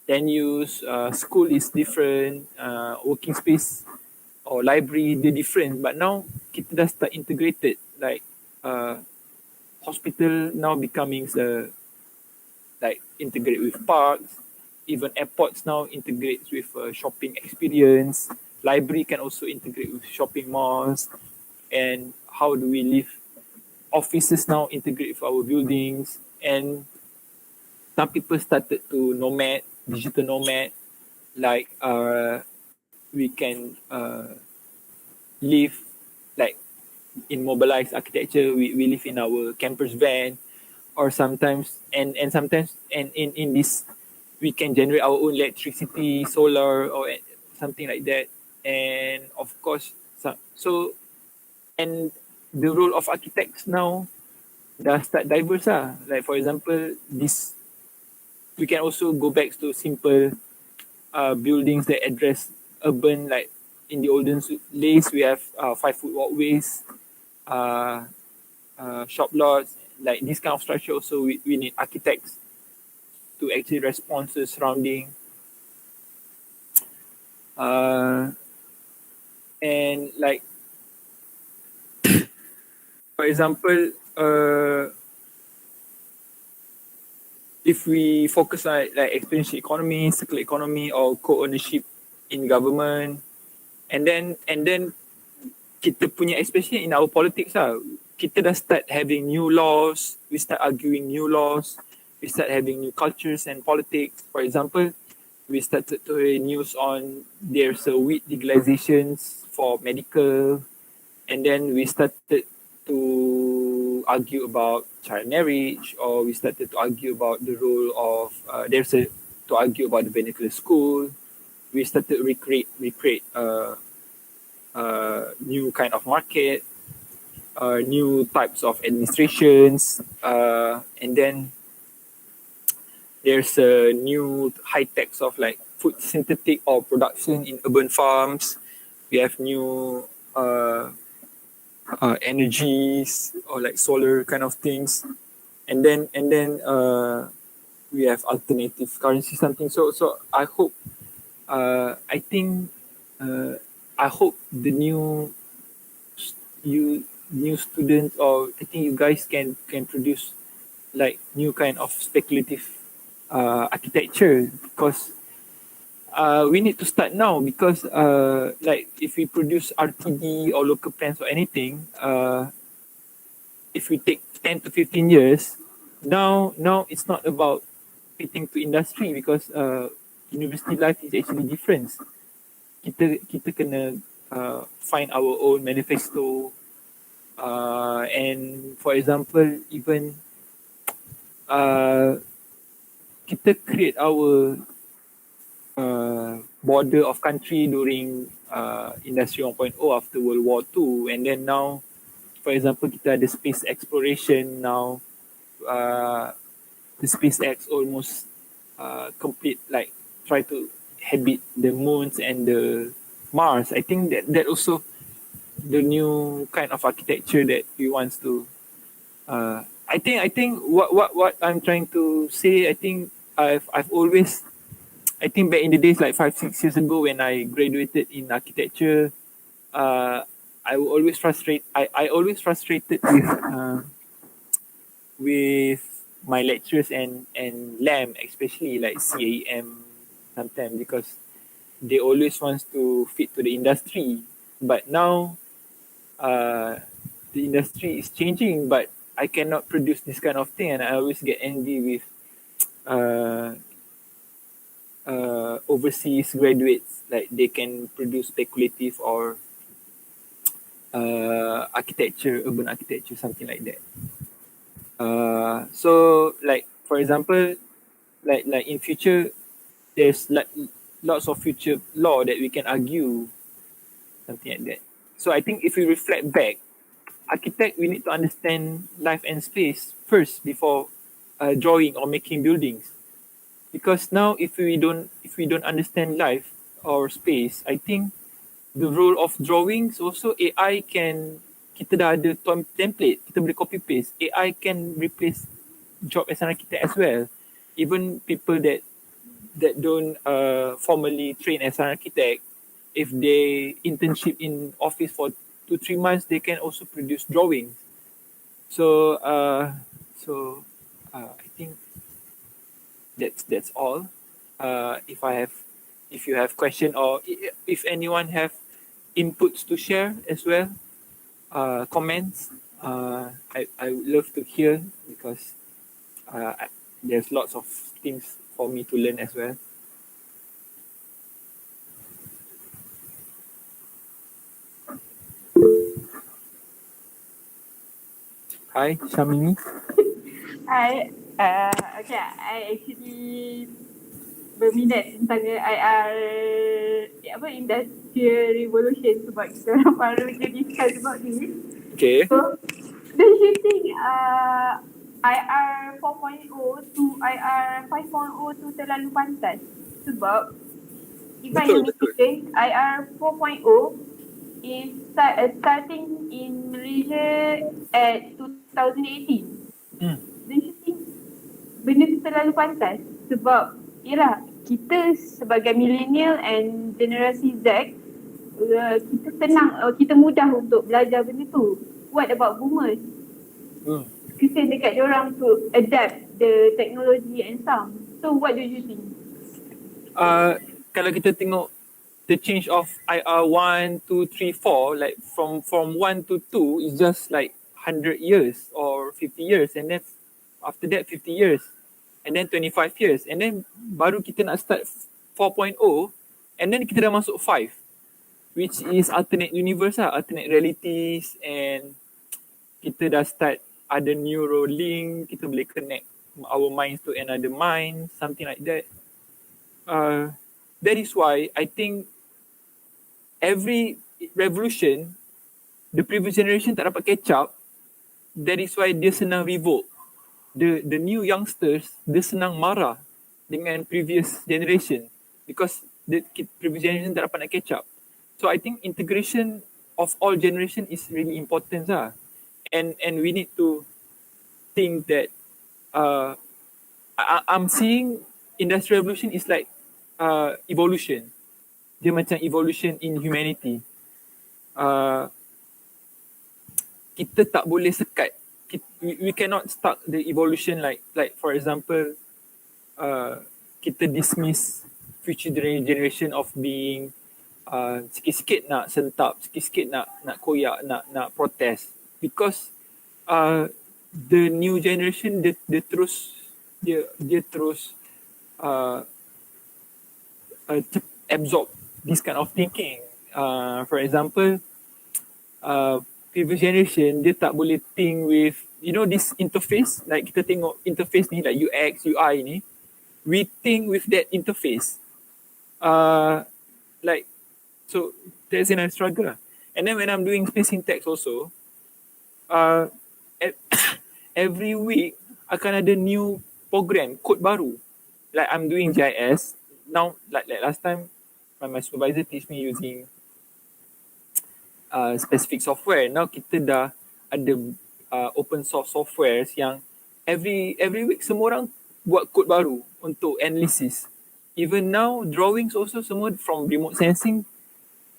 then use school is different, working space or library they're different. But now kita dah start integrated. Like hospital now becoming like integrate with parks. Even airports now integrates with shopping experience. Library can also integrate with shopping malls. And how do we live? Offices now integrate with our buildings. And some people started to digital nomad. Like we can live like in mobilized architecture. We live in our campers van, or sometimes and in this we can generate our own electricity, solar or something like that. And of course, so and the role of architects now dah start diverse lah. Like for example, this we can also go back to simple buildings that address urban. Like in the olden days, we have 5-foot walkways, shop lots, like this kind of structure. Also, we need architects to actually respond to the surrounding. And like, for example, if we focus on like exponential economy, circular economy, or co-ownership in government, and then kita punya, especially in our politics lah, kita dah start having new laws, we start arguing new laws, we start having new cultures and politics. For example, we started to hear news on there's a weed legalizations for medical, and then we started to argue about child marriage, or we started to argue about the role of to argue about the vernacular school. We started to recreate new kind of market, new types of administrations, and then there's a new high techs of like food synthetic or production in urban farms. We have new energies or like solar kind of things, and then we have alternative currency something. So I hope I think I hope the new students, or I think you guys can produce like new kind of speculative architecture, because we need to start now, because like if we produce RTD or local plans or anything, if we take 10 to 15 years, now it's not about fitting to industry, because university life is actually different. Kita kena find our own manifesto, and for example, even kita create our border of country during Industry 1.0 after World War II, and then now, for example, kita ada space exploration now. The SpaceX almost complete, like try to habit the moons and the Mars. I think that also the new kind of architecture that we want to. I think what I'm trying to say. I think I've always. I think back in the days, like 5-6 years ago, when I graduated in architecture, I was always frustrated. I always frustrated with my lecturers and LAM, especially like CAM sometimes, because they always wants to fit to the industry. But now the industry is changing, but I cannot produce this kind of thing, and I always get angry with overseas graduates, like they can produce speculative or architecture, urban architecture, something like that. So like for example, like in future, there's like lots of future law that we can argue, something like that. So I think if we reflect back, architect, we need to understand life and space first before drawing or making buildings. Because now if we don't understand life or space, I think the role of drawings also, AI can, kita dah ada template, kita boleh copy paste. AI can replace job as an architect as well. Even people that don't formally train as an architect, if they internship in office for 2-3 months, they can also produce drawings. So I think that's all. If you have question, or if anyone have inputs to share as well, comments, I would love to hear, because there's lots of things for me to learn as well. Hi, Shamini. Okay, I actually berminat tentang IR, Industrial Revolution, sebab kita orang baru je discuss about ni. Okay. So, don't you think IR 4.0 to IR 5.0 tu terlalu pantas? Sebab if I'm not mistaken, IR 4.0 is starting in Malaysia at 2018. Don't you think benda tu terlalu pantas? sebab yalah kita sebagai millennial and generasi Z, kita senang, kita mudah untuk belajar benda tu. What about boomers? Kesian dekat diorang to adapt the technology and some. So what do you think? Kalau kita tengok the change of IR 1, 2, 3, 4, like from 1 to 2 is just like 100 years or 50 years, and then after that 50 years, and then 25 years, and then baru kita nak start 4.0, and then kita dah masuk 5, which is alternate universe lah, alternate realities, and kita dah start ada neural link, kita boleh connect our minds to another mind, something like that. That is why I think every revolution, the previous generation tak dapat catch up. That is why dia senang revolt. The new youngsters, dia senang marah dengan previous generation because the previous generation tak dapat nak catch up. So I think integration of all generation is really important lah. And we need to think that I'm seeing industrial revolution is like evolution. Dia macam evolution in humanity. Kita tak boleh sekat. We cannot start the evolution like for example, kita dismiss future generation of being sikit-sikit nak sentap, sikit-sikit nak koyak, nak protest, because the new generation dia terus absorb this kind of thinking. For example, previous generation dia tak boleh think with, you know, this interface, like kita tengok interface ni like UX, UI ni, we think with that interface. Like, so that's another struggle lah. And then when I'm doing space syntax also, every week akan ada new program, code baru. Like I'm doing GIS now, like last time my supervisor teach me using specific software. Now kita dah ada open source softwares yang every week semua orang buat code baru untuk analysis. Even now drawings also semua from remote sensing,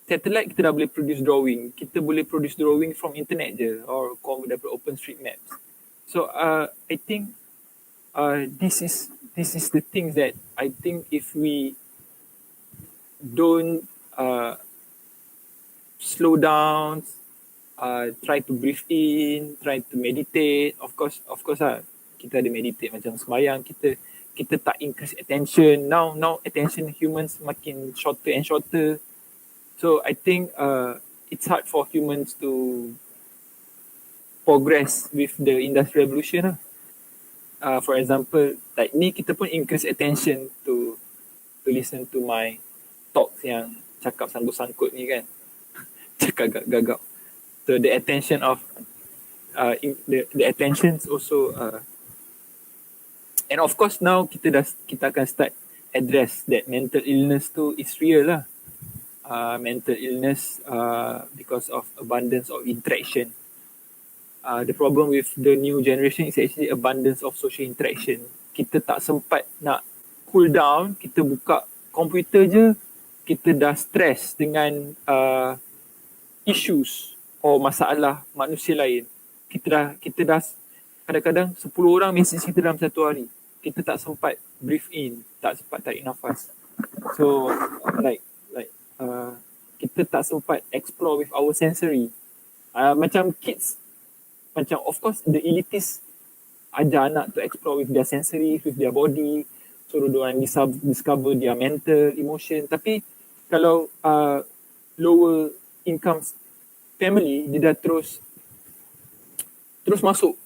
satellite kita dah boleh produce drawing. Kita boleh produce drawing from internet je, or daripada OpenStreetMaps. So I think this is the things that I think if we don't slow down, try to breathe in, try to meditate. Of course lah, kita ada meditate macam sembahyang, kita tak increase attention. Now attention humans makin shorter and shorter. So I think it's hard for humans to progress with the industrial revolution lah. For example, like ni kita pun increase attention to listen to my talks yang cakap sangkut-sangkut ni kan. Cakap gagap. So the attention of the attentions also and of course now kita akan start address that mental illness tu is real lah. Mental illness because of abundance of interaction. The problem with the new generation is actually abundance of social interaction. Kita tak sempat nak cool down, kita buka komputer je, kita dah stress dengan issues or masalah manusia lain. Kita dah kadang-kadang 10 orang message kita dalam satu hari. Kita tak sempat breathe in, tak sempat tarik nafas. So like kita tak sempat explore with our sensory. Macam kids, macam of course the elitists ajar anak to explore with their sensory, with their body, suruh diorang discover their mental, emotion. Tapi kalau lower income family, dia dah terus masuk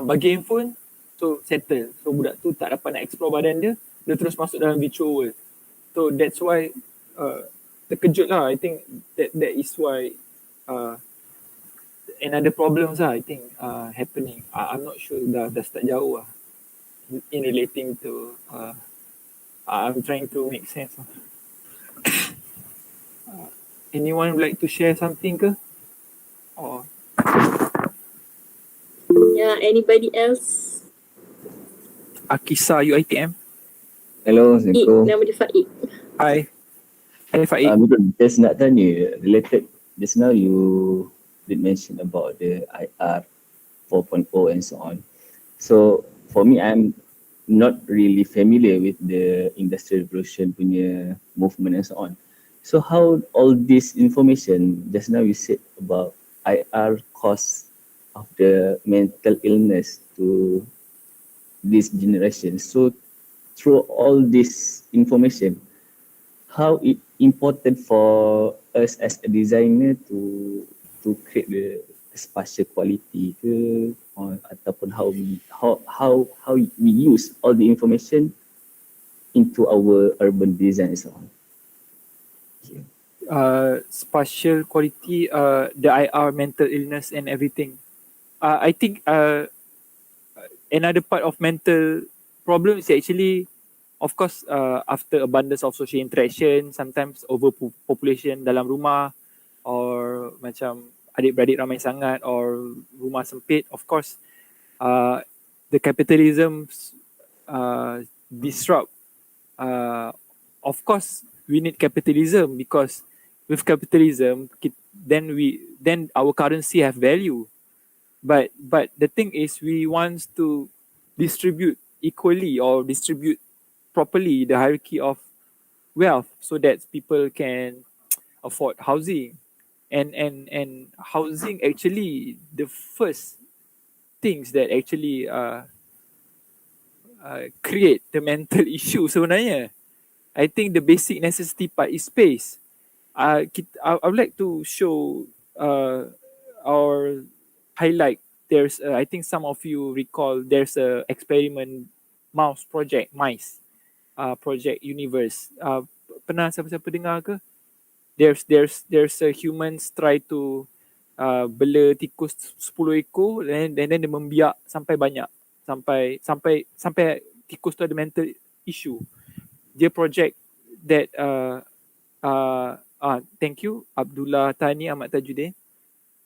bagi handphone, so settle. So budak tu tak dapat nak explore badan dia terus masuk dalam virtual world. So that's why terkejut lah. I think that is why another problems lah I think happening. I'm not sure dah start jauh lah in relating to I'm trying to make sense lah. Anyone would like to share something ke? Or Yeah, anybody else? Akisa UiTM? Hello, Faik, Assalamualaikum. nama dia Faik. Hi. Hi Faik. Just nak tanya, related, just now you did mention about the IR 4.0 and so on. So for me, I'm not really familiar with the Industrial Revolution punya movement and so on. So how all this information, just now you said about IR cause of the mental illness to this generation. So through all this information, how it important for us as a designer to create the spatial quality ke, or ataupun how we use all the information into our urban design and so on. Spatial quality, the IR, mental illness and everything. I think another part of mental problem is actually, of course, after abundance of social interaction, sometimes overpopulation dalam rumah, or macam adik-beradik ramai sangat, or rumah sempit. Of course, the capitalism disrupt. Of course, we need capitalism, because with capitalism, then our currency have value. But the thing is, we want to distribute equally or distribute properly the hierarchy of wealth, so that people can afford housing. And housing actually the first things that actually create the mental issue sebenarnya. I think the basic necessity part is space. I would like to show or highlight. There's I think some of you recall there's a experiment mouse project, mice project universe. Pernah siapa-siapa dengar ke? There's a humans try to bela tikus 10 ekor, and then dia membiak sampai banyak, sampai tikus tu ada mental issue. Dia project that thank you Abdullah Tani Ahmad Tajuddin.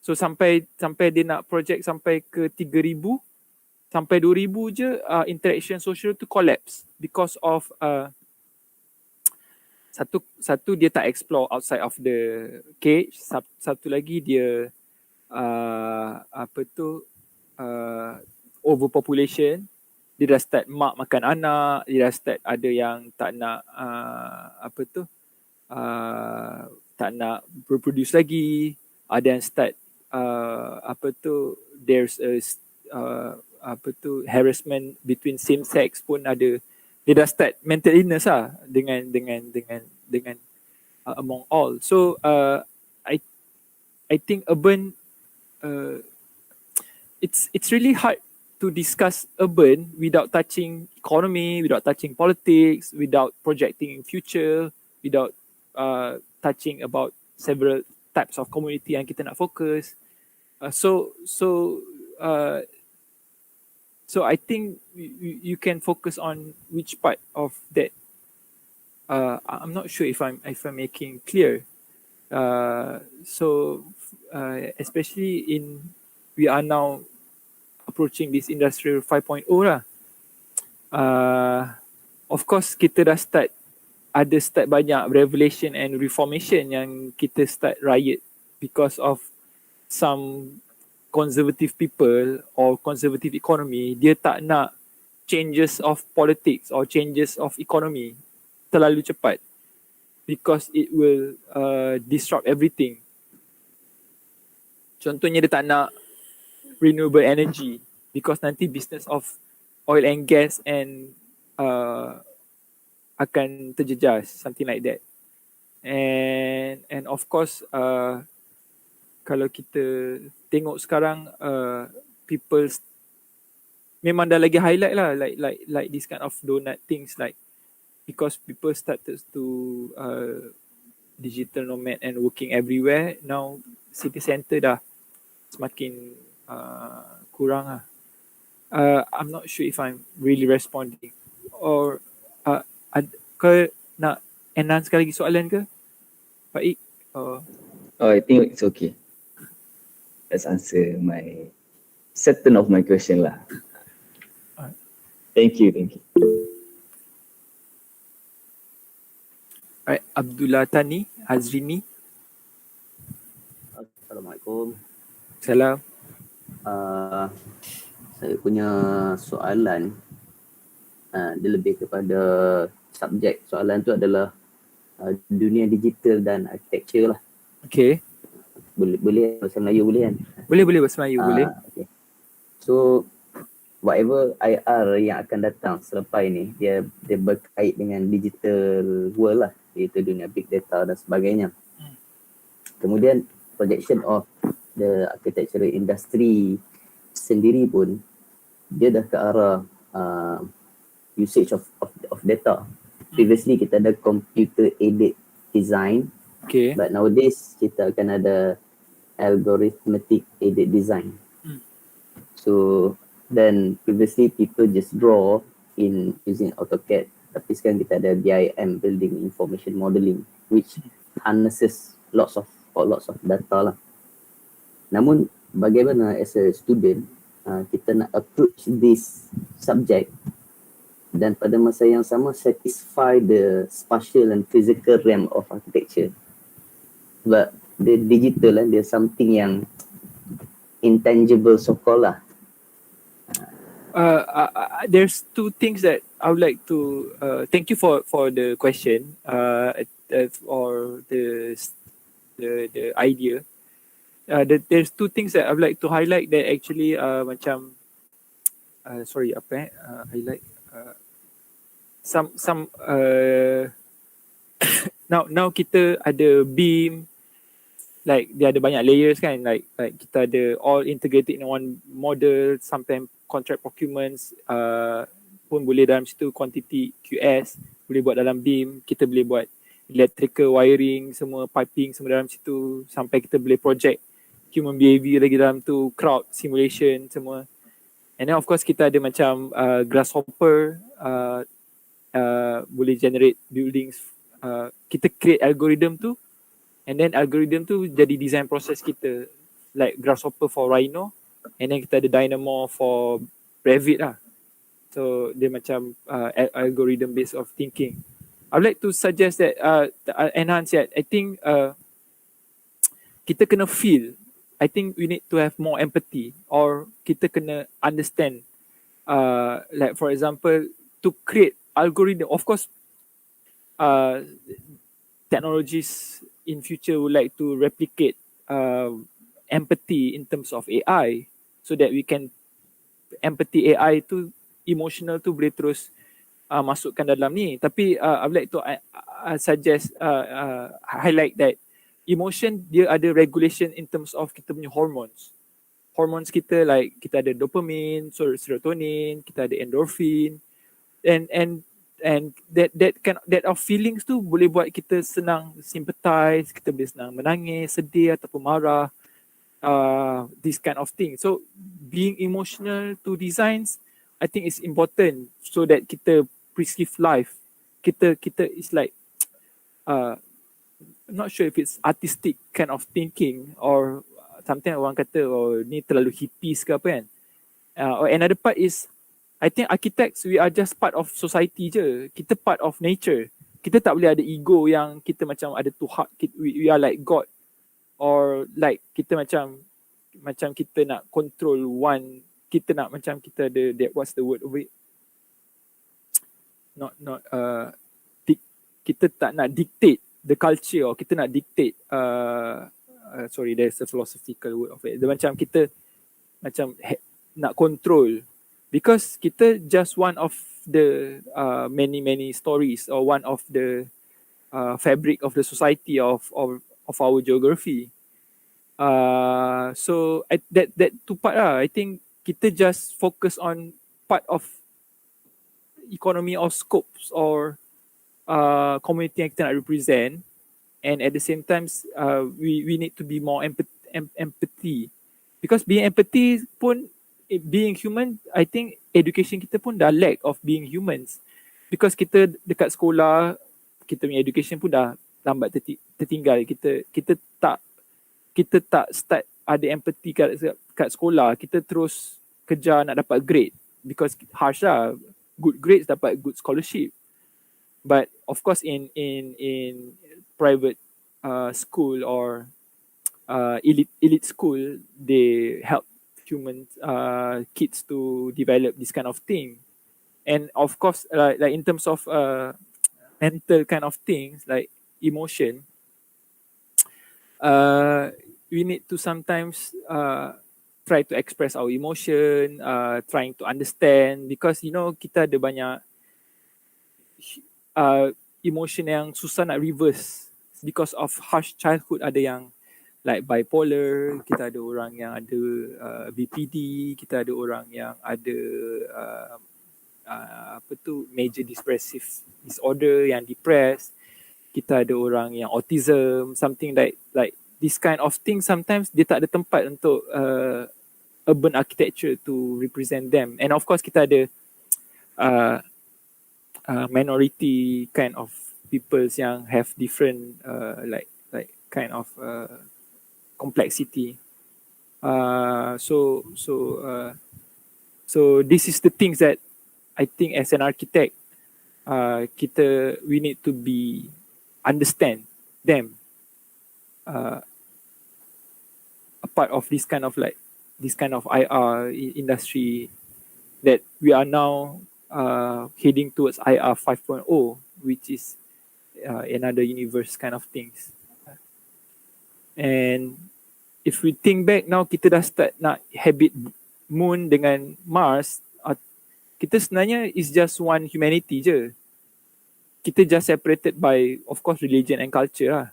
So sampai dia nak project sampai ke 3,000, sampai 2,000 je interaction social tu collapse because of satu dia tak explore outside of the cage, satu lagi dia overpopulation. Dia dah start mak makan anak, dia dah start ada yang tak nak tak nak reproduce lagi, ada yang start there's a harassment between same sex pun ada. Dia dah start mental illness lah dengan among all. So I think urban it's really hard to discuss urban without touching economy, without touching politics, without projecting future, without touching about several types of community yang kita nak fokus. So I think you can focus on which part of that. I'm not sure if I'm making clear. Especially we are now approaching this industrial 5.0 lah. Of course kita dah start banyak revelation and reformation yang kita start riot because of some conservative people or conservative economy. Dia tak nak changes of politics or changes of economy terlalu cepat, because it will disrupt everything. Contohnya dia tak nak renewable energy, because nanti business of oil and gas and akan terjejas, something like that. And of course kalau kita tengok sekarang people memang dah lagi highlight lah, like this kind of donut things, like because people started to digital nomad and working everywhere. Now city center dah semakin kurang lah. I'm not sure if I'm really responding, or ke nak enhance sekali lagi soalan ke Pak Ik? I think it's okay. Let's answer certain of my question lah. Thank you. Alright, Abdullah Tani Azrini. Assalamualaikum. Salam. Saya punya soalan dia lebih kepada subjek. Soalan tu adalah dunia digital dan architecture lah. Okay. Boleh bahasa Melayu boleh kan? Boleh bahasa Melayu boleh. Okay. So whatever IR yang akan datang selepas ini, dia berkait dengan digital world lah, iaitu dunia big data dan sebagainya. Kemudian projection of the architectural industry sendiri pun dia dah ke arah usage of data. Previously kita ada computer aided design, Okay. but nowadays kita akan ada algorithmic aided design. So then previously people just draw in using AutoCAD, tapi sekarang kita ada BIM, Building Information Modeling, which harnesses lots of data lah. Namun bagaimana as a student kita nak approach this subject dan pada masa yang sama satisfy the spatial and physical realm of architecture. Sebab the digital dia something yang intangible so-called lah. There's two things that I would like to thank you for the question or the idea. There's two things that I would like to highlight that actually macam highlight some now kita ada BIM, like dia ada banyak layers kan, like kita ada all integrated in one model. Sometimes contract procurements pun boleh dalam situ, quantity QS boleh buat dalam BIM, kita boleh buat electrical wiring, semua piping semua dalam situ, sampai kita boleh project human behavior lagi dalam tu, crowd simulation semua. And then of course kita ada macam grasshopper, boleh generate buildings, kita create algorithm tu, and then algorithm tu jadi design process kita, like grasshopper for Rhino, and then kita ada Dynamo for Revit lah. So dia macam algorithm based of thinking. I would like to suggest that enhance that. I think kita kena feel. I think we need to have more empathy, or kita kena understand. Like for example, to create algorithm, of course, technologies in future would like to replicate empathy in terms of AI, so that we can empathy AI tu, emotional tu boleh terus masukkan dalam ni. Tapi I would like to suggest highlight that emotion dia ada regulation in terms of kita punya hormones. Hormones kita, like kita ada dopamine, serotonin, kita ada endorphin, and that of feelings tu boleh buat kita senang sympathize, kita boleh senang menangis, sedih ataupun marah, this kind of thing. So being emotional to designs, I think is important, so that kita perceive life. Kita is like I'm not sure if it's artistic kind of thinking, or something orang kata ni terlalu hippies ke apa kan. Or another part is, I think architects, we are just part of society je. Kita part of nature. Kita tak boleh ada ego yang kita macam ada Tuhan, we are like God, or like kita macam kita nak control one, kita nak macam kita ada that, what's the word of it, kita tak nak dictate the culture, or kita nak dictate sorry, there's a philosophical word of it. Dia macam kita macam nak control, because kita just one of the many stories, or one of the fabric of the society of our geography. So that two part lah. I think kita just focus on part of economy or scopes, or community yang kita nak represent, and at the same time we need to be more empathy, because being empathy pun, being human, I think education kita pun dah lack of being humans, because kita dekat sekolah, kita punya education pun dah lambat tertinggal. Kita tak start ada empathy kat sekolah. Kita terus kejar nak dapat grade, because harsh lah, good grades dapat good scholarship. But of course, in private school or elite school, they help human kids to develop this kind of thing. And of course, like in terms of mental kind of things like emotion, uh, we need to sometimes try to express our emotion, trying to understand, because kita ada banyak emotion yang susah nak reverse because of harsh childhood. Ada yang like bipolar, kita ada orang yang ada BPD, kita ada orang yang ada major depressive disorder, yang depressed, kita ada orang yang autism, something like this kind of thing. Sometimes dia tak ada tempat untuk urban architecture to represent them. And of course kita ada minority kind of peoples yang have different like kind of complexity. So this is the things that I think as an architect, we need to understand them, a part of this kind of IR industry, that we are now heading towards IR 5.0, which is another universe kind of things. And if we think back now, kita dah start nak habit moon dengan Mars. Kita sebenarnya is just one humanity je. Kita just separated by, of course, religion and culture lah.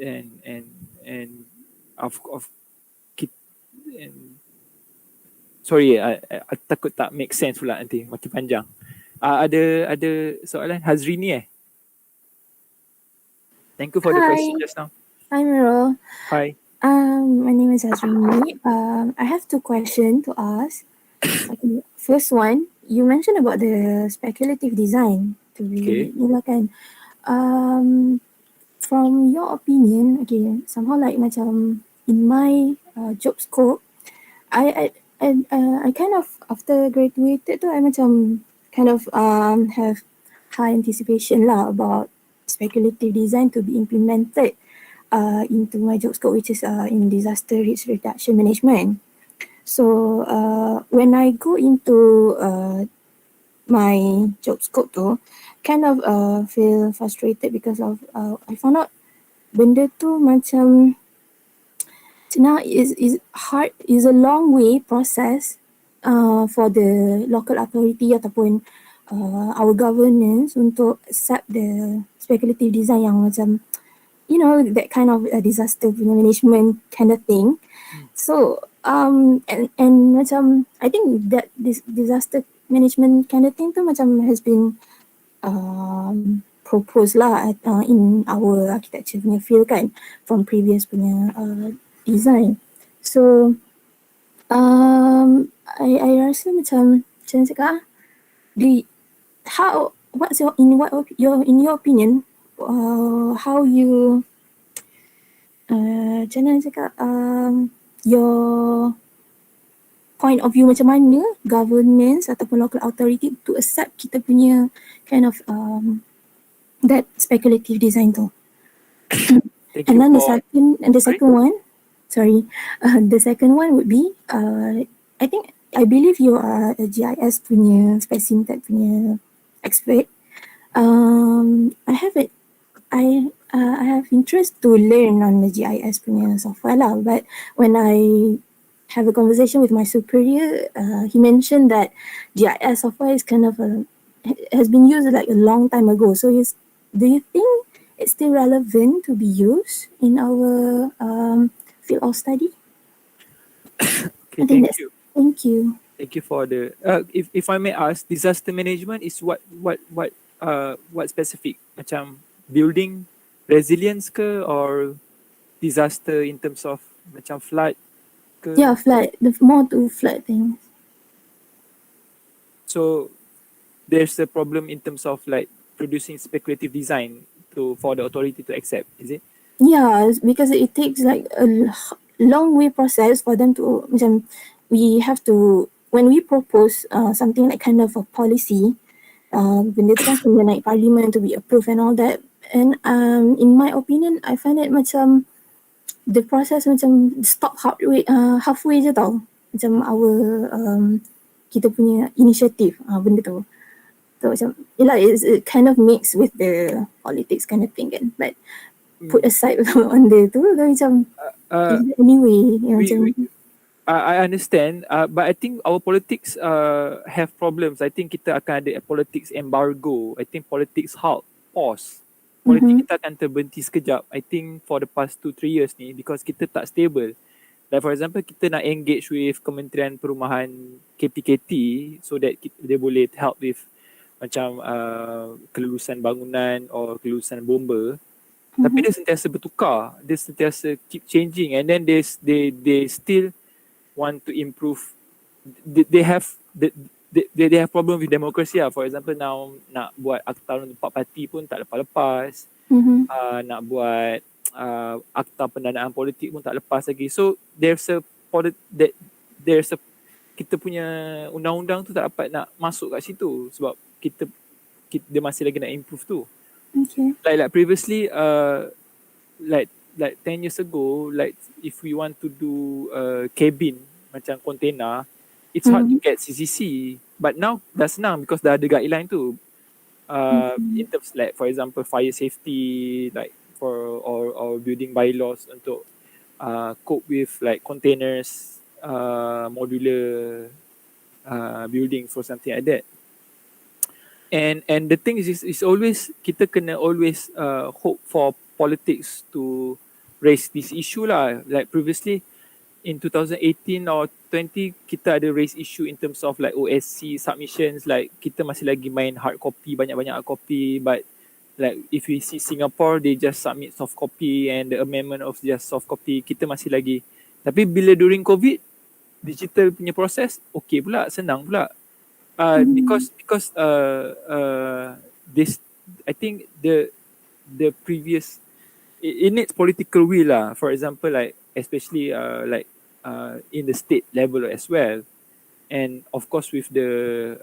And sorry, I takut tak make sense pula nanti, makin panjang. Ada soalan Hazrini Thank you for the question just now. Hi, Amirul. Hi. My name is Azrini. I have two questions to ask. Okay, first one, you mentioned about the speculative design to be mulakan. From your opinion, okay, somehow like macam in my job scope, I kind of after graduated tu I macam kind of have high anticipation lah about speculative design to be implemented into my job scope, which is in disaster risk reduction management. So when I go into my job scope tu, kind of feel frustrated because of I found out benda tu macam now is hard, is a long way process for the local authority ataupun our governance untuk accept the speculative design yang macam that kind of disaster management kind of thing. So and macam I think that this disaster management kind of thing tu macam has been proposed lah in our architecture punya field kan, from previous punya design. So I rasa macam cakap in your opinion, how you macam mana cakap your point of view, macam mana governments ataupun local authority to accept kita punya kind of that speculative design tu. And then the second one would be I believe you are a GIS punya specimen tag punya expert. I have interest to learn on the GIS punya software lah, but when I have a conversation with my superior, he mentioned that GIS software is kind of has been used like a long time ago. So do you think it's still relevant to be used in our field of study? Okay, thank you. Thank you. Thank you for the if I may ask, disaster management is what specific? Macam building resilience ke, or disaster in terms of macam flood ke? Yeah, flood. The more to flood things. So there's a problem in terms of like producing speculative design for the authority to accept, is it? Yeah, because it takes like a long way process for them to macam we have to, when we propose something like kind of a policy, benda tu kan kena naik parliament to be approved and all that. And in my opinion, I find it macam the process macam stop halfway je tau. Macam kita punya initiative benda tu. So macam yelah, it kind of mix with the politics kind of thing kan. But put aside on the tu, then macam anyway, macam I understand, but I think our politics have problems. I think kita akan ada politics embargo. I think politics halt, pause. Politik kita akan terhenti sekejap. I think for the past 2-3 years ni, because kita tak stable. Like for example, kita nak engage with Kementerian Perumahan KPKT so that dia boleh help with macam kelulusan bangunan or kelulusan bomba. Tapi dia sentiasa bertukar. Dia sentiasa keep changing, and then they still want to improve. They have problem with democracy lah. For example, now nak buat akta untuk 4 parti pun tak lepas-lepas. Nak buat akta pendanaan politik pun tak lepas lagi. So there's a kita punya undang-undang tu tak dapat nak masuk kat situ sebab kita dia masih lagi nak improve tu. okay. Like previously like 10 years ago, like if we want to do cabin macam container, it's hard to get CCC. But now dah senang because dah ada guideline tu. In terms like for example fire safety, like for or building bylaws untuk cope with like containers, modular buildings or something like that. And the thing is always kita kena always hope for politics to raise this issue lah. Like previously in 2018 or 20 kita ada raise issue in terms of like OSC submissions, like kita masih lagi main hard copy, banyak-banyak hard copy, but like if we see Singapore, they just submit soft copy and the amendment of just soft copy, kita masih lagi. Tapi bila during COVID, digital punya proses okay pula, senang pula. Because this, I think the previous, it needs political will lah. For example, like especially in the state level as well, and of course with the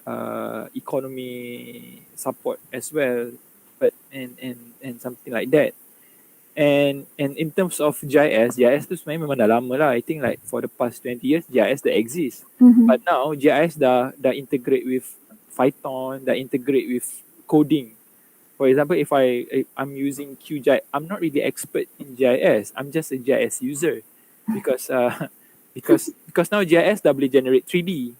economy support as well, but and something like that. And in terms of GIS tu sebenarnya memang dah lama lah. I think like for the past 20 years GIS dah exist. But now GIS dah integrate with Python, dah integrate with coding. For example, if I'm using QGIS, I'm not really expert in GIS. I'm just a GIS user because now GIS dah boleh generate 3D.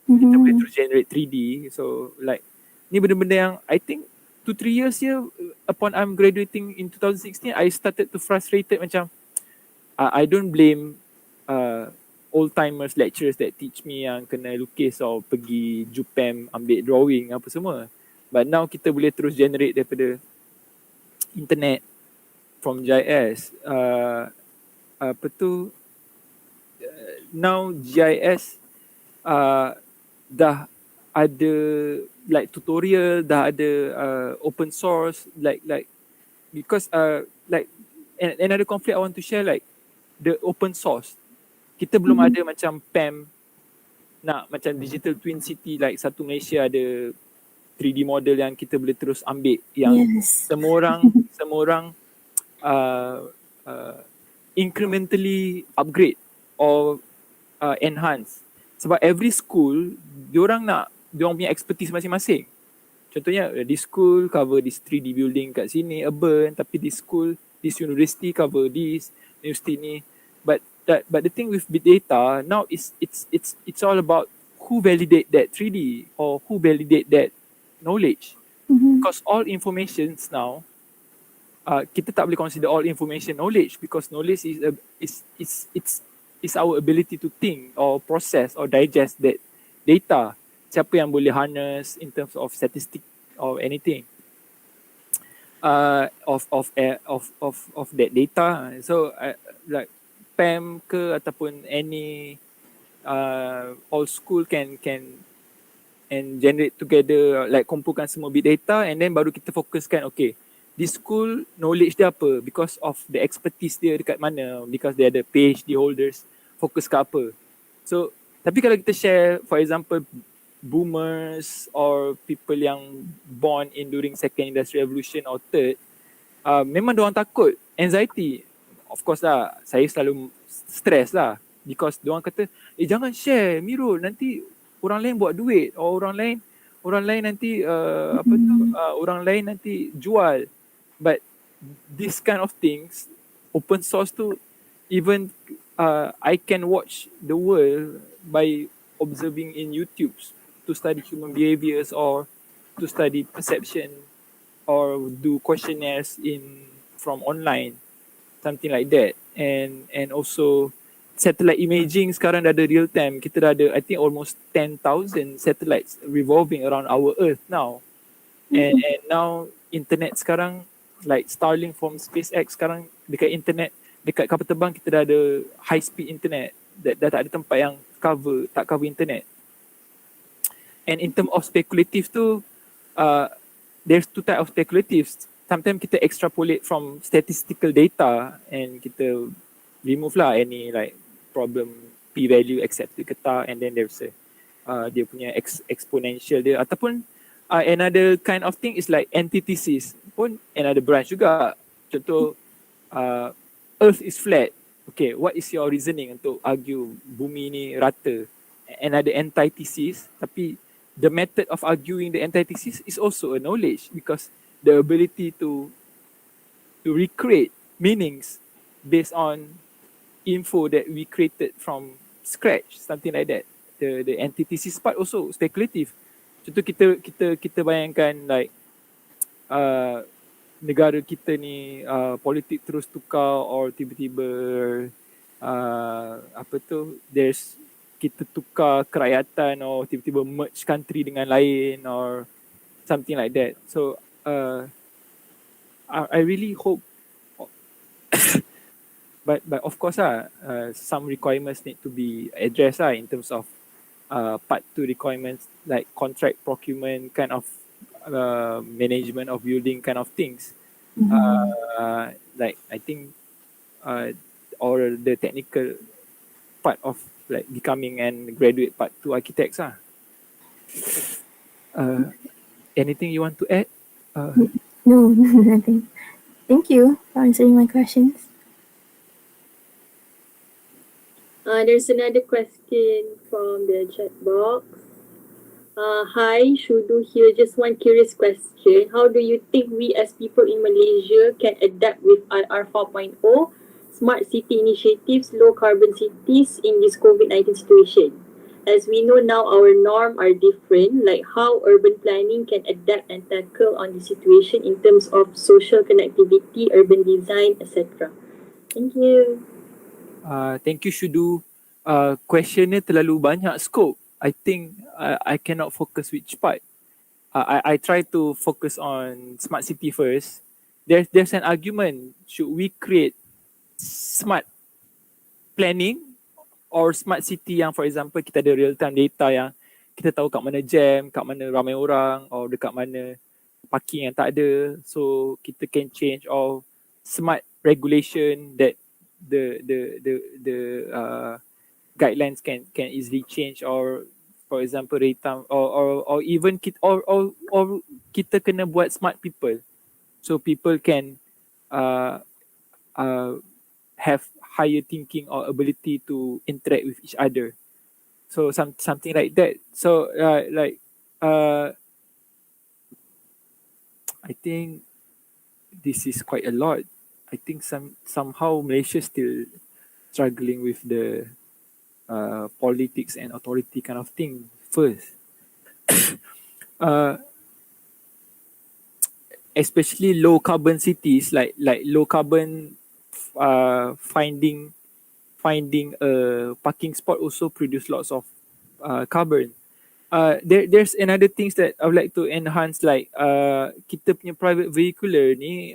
Kita boleh terus generate 3D. So like ni benda-benda yang I think 2-3 years here upon I'm graduating in 2016, I started to frustrated macam I don't blame old timers lecturers that teach me yang kena lukis or pergi JUPEM ambil drawing apa semua. But now kita boleh terus generate daripada internet from GIS. Apa tu, now GIS dah ada like tutorial, dah ada open source, like because like another conflict I want to share, like the open source. Kita belum ada macam PAM nak macam digital twin city, like satu Malaysia ada 3D model yang kita boleh terus ambil, yang semua orang incrementally upgrade or enhance. Sebab every school diorang punya expertise masing-masing. Contohnya this school cover this 3D building kat sini urban, tapi this university cover this university ni. But the thing with big data now is it's all about who validate that 3D or who validate that knowledge. Because all informations now kita tak boleh consider all information knowledge, because knowledge is our ability to think or process or digest that data. Siapa yang boleh harness in terms of statistic or anything of that data. So like PAM ke ataupun any all school can and generate together, like kumpulkan semua big data, and then baru kita fokuskan, okay, this school knowledge dia apa because of the expertise dia dekat mana, because dia ada PhD holders, fokus ke apa. So tapi kalau kita share, for example boomers or people yang born in during second industrial revolution or third, memang diorang takut, anxiety. Of course lah, saya selalu stress lah because diorang kata, jangan share Mirul, nanti orang lain buat duit, or orang lain nanti orang lain nanti jual. But this kind of things, open source tu, even I can watch the world by observing in YouTube to study human behaviors or to study perception or do questionnaires from online, something like that. And also satellite imaging sekarang dah ada real time. Kita dah ada I think almost 10,000 satellites revolving around our earth now. And now internet sekarang, like Starlink from SpaceX sekarang, dekat internet, dekat kapal terbang kita dah ada high speed internet. Dah tak ada tempat yang tak cover internet. And in term of speculative tu, there's two type of speculatives. Sometimes kita extrapolate from statistical data and kita remove lah any like problem p-value accepted ke tak, and then there's dia punya exponential dia. Ataupun another kind of thing is like antithesis pun another branch juga. Contoh Earth is flat. Okay, what is your reasoning untuk argue bumi ni rata? Another antithesis, tapi the method of arguing the antithesis is also a knowledge, because the ability to recreate meanings based on info that we created from scratch, something like that. The antithesis part also speculative. Contoh kita bayangkan like negara kita ni politik terus tukar, or tiba-tiba kita tukar kerakyatan, or tiba-tiba merge country dengan lain, or something like that. So I really hope but of course some requirements need to be addressed in terms of part 2 requirements, like contract procurement kind of management of building kind of things. Like I think or the technical part of like becoming and graduate part 2 architects. Anything you want to add? No, nothing. Thank you for answering my questions. There's another question from the chat box. Hi, Shudu here. Just one curious question. How do you think we as people in Malaysia can adapt with IR 4.0, smart city initiatives, low carbon cities in this COVID-19 situation? As we know now, our norms are different, like how urban planning can adapt and tackle on the situation in terms of social connectivity, urban design, etc. Thank you. Thank you, Shudu. Question ni terlalu banyak scope. I think I cannot focus which part. I try to focus on smart city first. There's an argument. Should we create smart planning or smart city yang, for example, kita ada real time data yang kita tahu kat mana jam, kat mana ramai orang, or dekat mana parking yang tak ada. So kita can change, or smart regulation that the guidelines can easily change, or for example rate or even kita kena buat smart people, so people can have higher thinking or ability to interact with each other. So something like that. So I think this is quite a lot. I think somehow Malaysia still struggling with the politics and authority kind of thing first. Especially low carbon cities, like low carbon, finding a parking spot also produce lots of carbon. There's another things that I would like to enhance, like kita punya private vehicular ni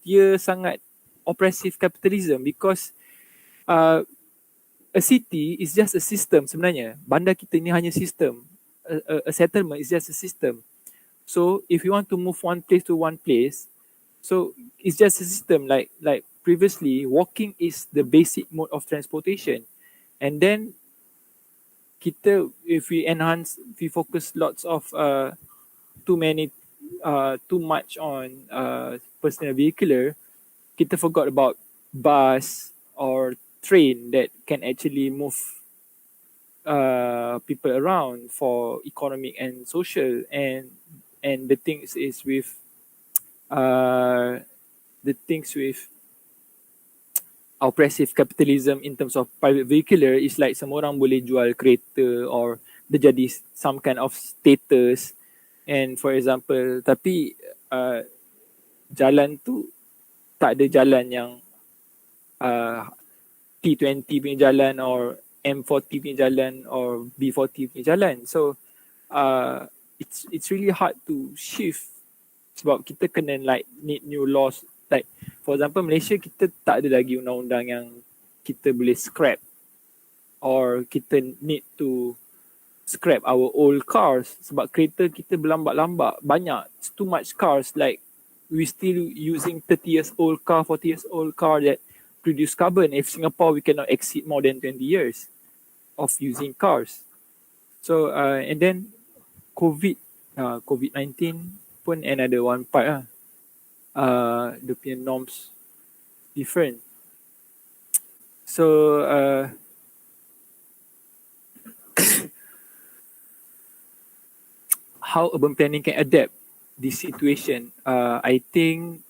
dia sangat oppressive capitalism, because a city is just a system sebenarnya. Bandar kita ni hanya system. A settlement is just a system. So if you want to move one place to one place, so it's just a system. Like previously, walking is the basic mode of transportation, and then if we focus lots of too much on personal vehicular, kita forgot about bus or train that can actually move people around for economic and social, and the things with oppressive capitalism in terms of private vehicular is like semua orang boleh jual kereta or dia jadi some kind of status. And for example, tapi jalan tu tak ada jalan yang T20 punya jalan or M40 punya jalan or B40 punya jalan. So it's really hard to shift sebab kita kena like need new laws. Like for example, Malaysia kita tak ada lagi undang-undang yang kita boleh scrap or kita need to scrap our old cars sebab kereta kita berlambak-lambak banyak. It's too much cars, like we still using 30 years old car, 40 years old car that produce carbon. If Singapore, we cannot exceed more than 20 years of using cars. So and then COVID-19 pun another one part lah. The punya norms different. So how urban planning can adapt this situation? I think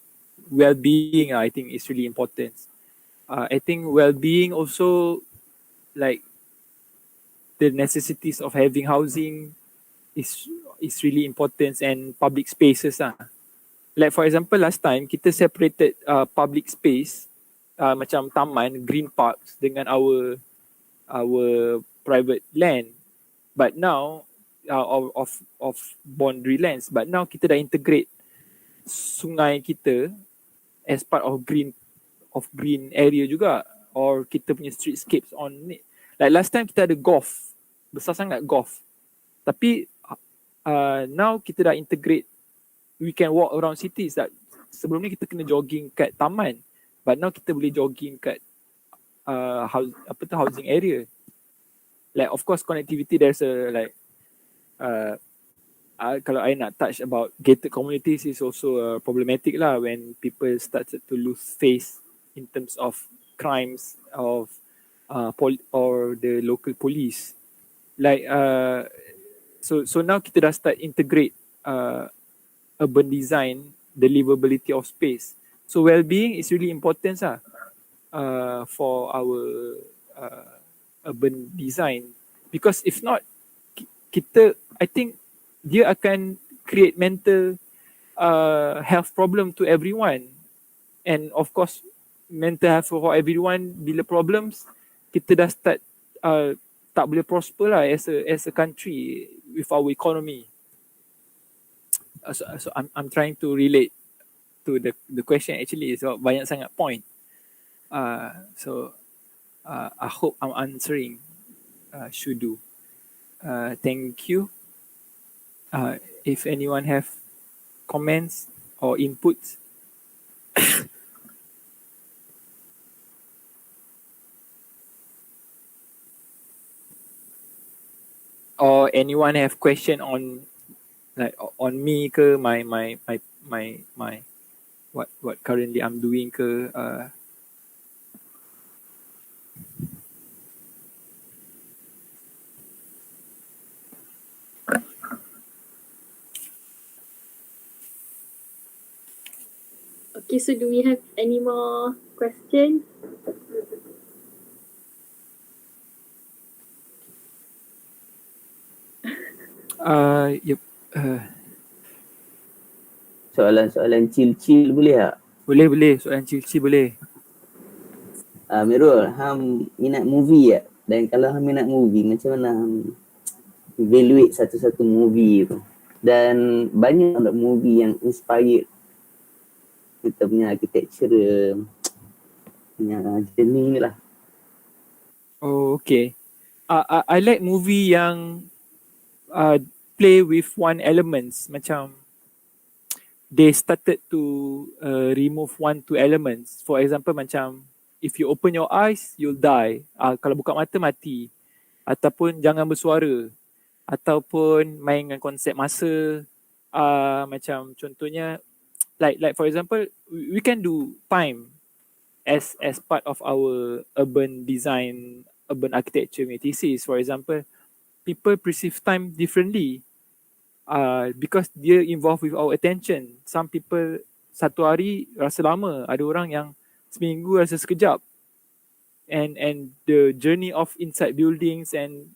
well-being, I think is really important. I think well-being also, like the necessities of having housing is really important, and public spaces lah. Like for example, last time kita separated public space macam taman, green parks dengan our private land. But now of boundary lands. But now kita dah integrate sungai kita as part of green area juga, or kita punya streetscapes on it. Like last time kita ada golf, besar sangat golf. Tapi now kita dah integrate, we can walk around cities. That sebelum ni kita kena jogging kat taman, but now kita boleh jogging kat housing area. Like of course connectivity, there's a like kalau I nak touch about gated communities is also problematic lah, when people started to lose face in terms of crimes of or the local police. Like so now kita dah start integrate urban design, the livability of space. So well-being is really important lah for our urban design, because if not, kita, I think dia akan create mental health problem to everyone. And of course, mental health for everyone, bila problems, kita dah start tak boleh prosper lah as a country with our economy. So I'm trying to relate to the question actually, is about banyak sangat point. So I hope I'm answering. Should do. Thank you. If anyone have comments or inputs. Or anyone have question on, like on me ke, my what currently I'm doing ke. Okay, so do we have any more questions? Yep. Soalan chill boleh tak? Boleh. Soalan chill boleh. Amirul, Ham minat movie tak? Dan kalau Ham minat movie, macam mana Ham evaluate satu-satu movie tu? Dan banyak movie yang inspired kita punya architecture, punya journey ni lah. Oh, okay. I like movie yang play with one elements. Macam they started to remove 1-2 elements. For example, macam if you open your eyes, you'll die. Kalau buka mata, mati. ataupun jangan bersuara, ataupun main dengan konsep masa. Macam contohnya, like for example, we can do time as part of our urban design, urban architecture thesis. For example, people perceive time differently because dia involved with our attention. Some people satu hari rasa lama, ada orang yang seminggu rasa sekejap. And the journey of inside buildings and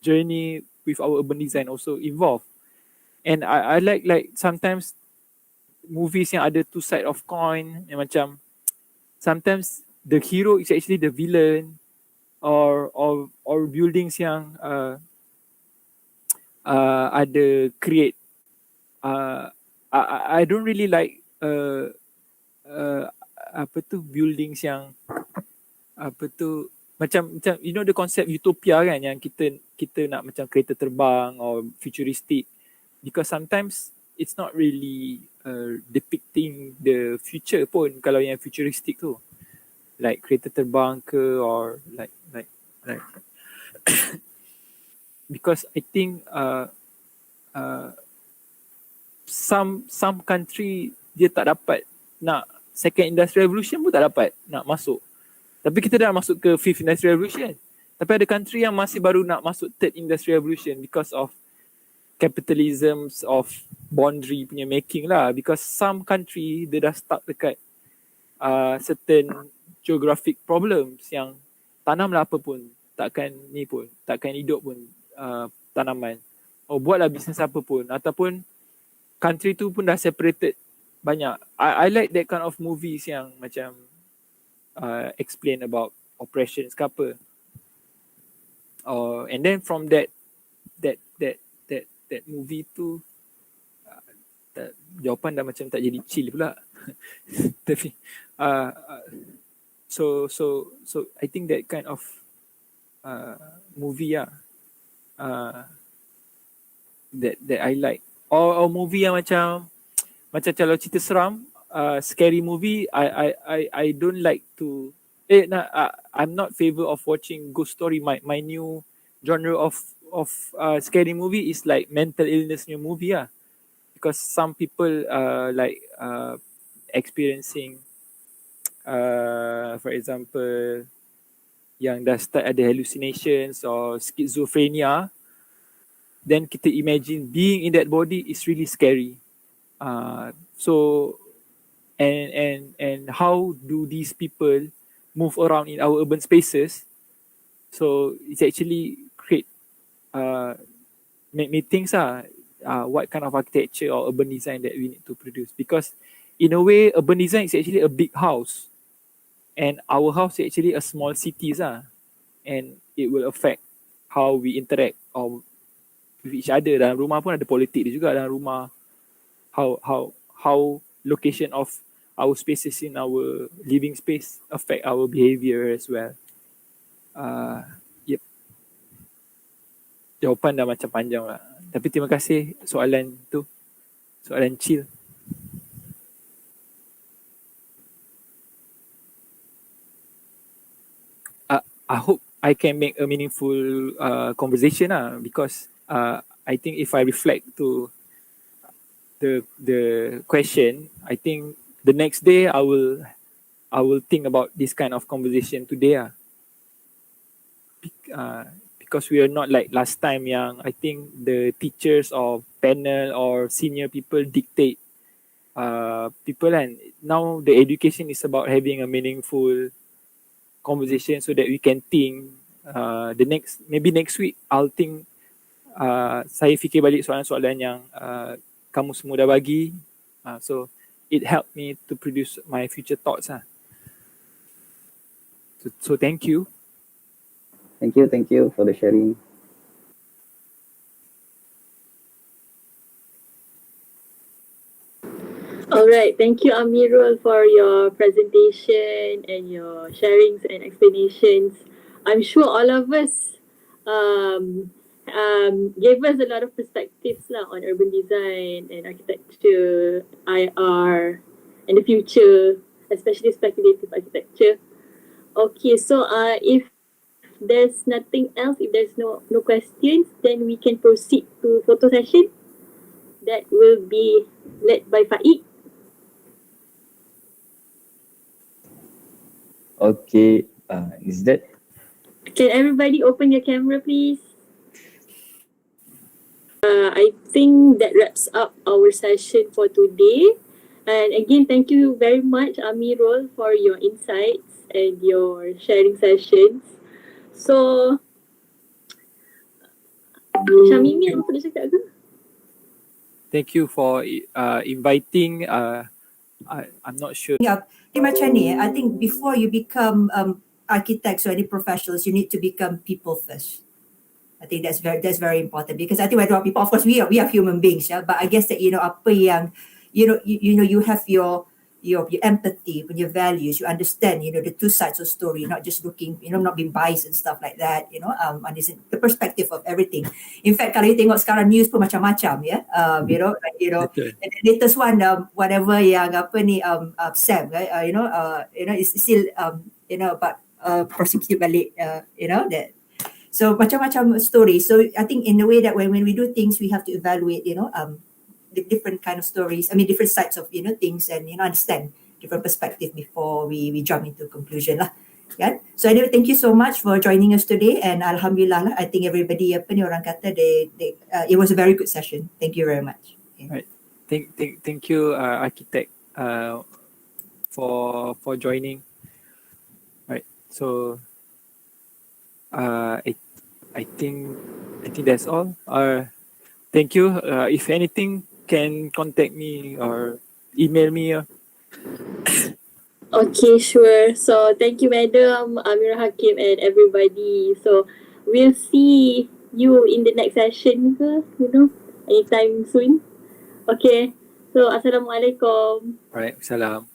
journey with our urban design also involved. And I like sometimes movies yang ada two side of coin, yang macam sometimes the hero is actually the villain, or buildings yang ada create. I don't really like buildings yang macam you know the concept utopia kan, yang kita nak macam kereta terbang or futuristic, because sometimes it's not really depicting the future pun kalau yang futuristic tu, like kereta terbang ke, or like because I think some country dia tak dapat nak second industrial revolution pun tak dapat nak masuk, tapi kita dah masuk ke fifth industrial revolution. Tapi ada country yang masih baru nak masuk third industrial revolution because of capitalisms of boundary punya making lah, because some country dia dah stuck dekat certain geographic problems yang tanamlah apa pun takkan hidup pun tanaman, buatlah bisnes apa pun, ataupun country tu pun dah separated banyak. I like that kind of movies yang macam explain about oppressions ke apa, and then from that movie tu jawapan dah macam tak jadi chill pula. Tapi so I think that kind of movie that I like, or movie yang macam kalau cerita seram, scary movie, I don't like to I'm not favor of watching ghost story. My new genre of scary movie is like mental illness new movie because some people experiencing for example yang dah start ada hallucinations or schizophrenia, then kita imagine being in that body is really scary. So and how do these people move around in our urban spaces? So it's actually create make me think what kind of architecture or urban design that we need to produce, because in a way urban design is actually a big house and our house is actually a small cities and it will affect how we interact or with each other. Dalam rumah pun ada politik dia juga dalam rumah, how location of our spaces in our living space affect our behavior as well. Yep. Jawapan dah macam panjang lah. Tapi terima kasih soalan tu. Soalan chill. I hope I can make a meaningful conversation because I think if I reflect to the question, I think the next day I will think about this kind of conversation today because we are not like last time yang I think the teachers or panel or senior people dictate people, and now the education is about having a meaningful conversation so that we can think maybe next week I'll think saya fikir balik soalan-soalan yang kamu semua dah bagi, so it helped me to produce my future thoughts so thank you for the sharing. All right, thank you Amirul for your presentation and your sharings and explanations. I'm sure all of us gave us a lot of perspectives on urban design and architecture, IR, and the future, especially speculative architecture. Okay, so if there's nothing else, if there's no questions, then we can proceed to photo session that will be led by Faik. Okay, is that Can everybody open your camera, please? I think that wraps up our session for today. And again, thank you very much, Amirul, for your insights and your sharing sessions. So, Syamimi, apa nak cakap ke? Thank you for inviting. I'm not sure. Yeah, pretty much any. I think before you become architects or any professionals, you need to become people first. I think that's very important, because I think when people, of course, we are human beings, yeah. But I guess that apa yang you have your empathy, your values, you understand the two sides of story, not just looking, not being biased and stuff like that, understand the perspective of everything. In fact, kalau you tengok sekarang news pun macam-macam, ya, Betul. the latest one, whatever yang apa ni, Sam, right? It's still about prosecute balik, that. So macam-macam story. So I think in a way that when we do things, we have to evaluate, the different kind of stories. I mean, different sides of things, and understand different perspective before we jump into conclusion lah. Yeah. So anyway, thank you so much for joining us today, and alhamdulillah lah, I think everybody orang kata it was a very good session. Thank you very much. Okay. Right. Thank you, architect, for joining. Right. So I think that's all. Thank you. If anything, can contact me or email me. Okay, sure. So thank you, Madam, Amirul Hakim, and everybody. So we'll see you in the next session ke, anytime soon. Okay. So Assalamualaikum. Alright, salam.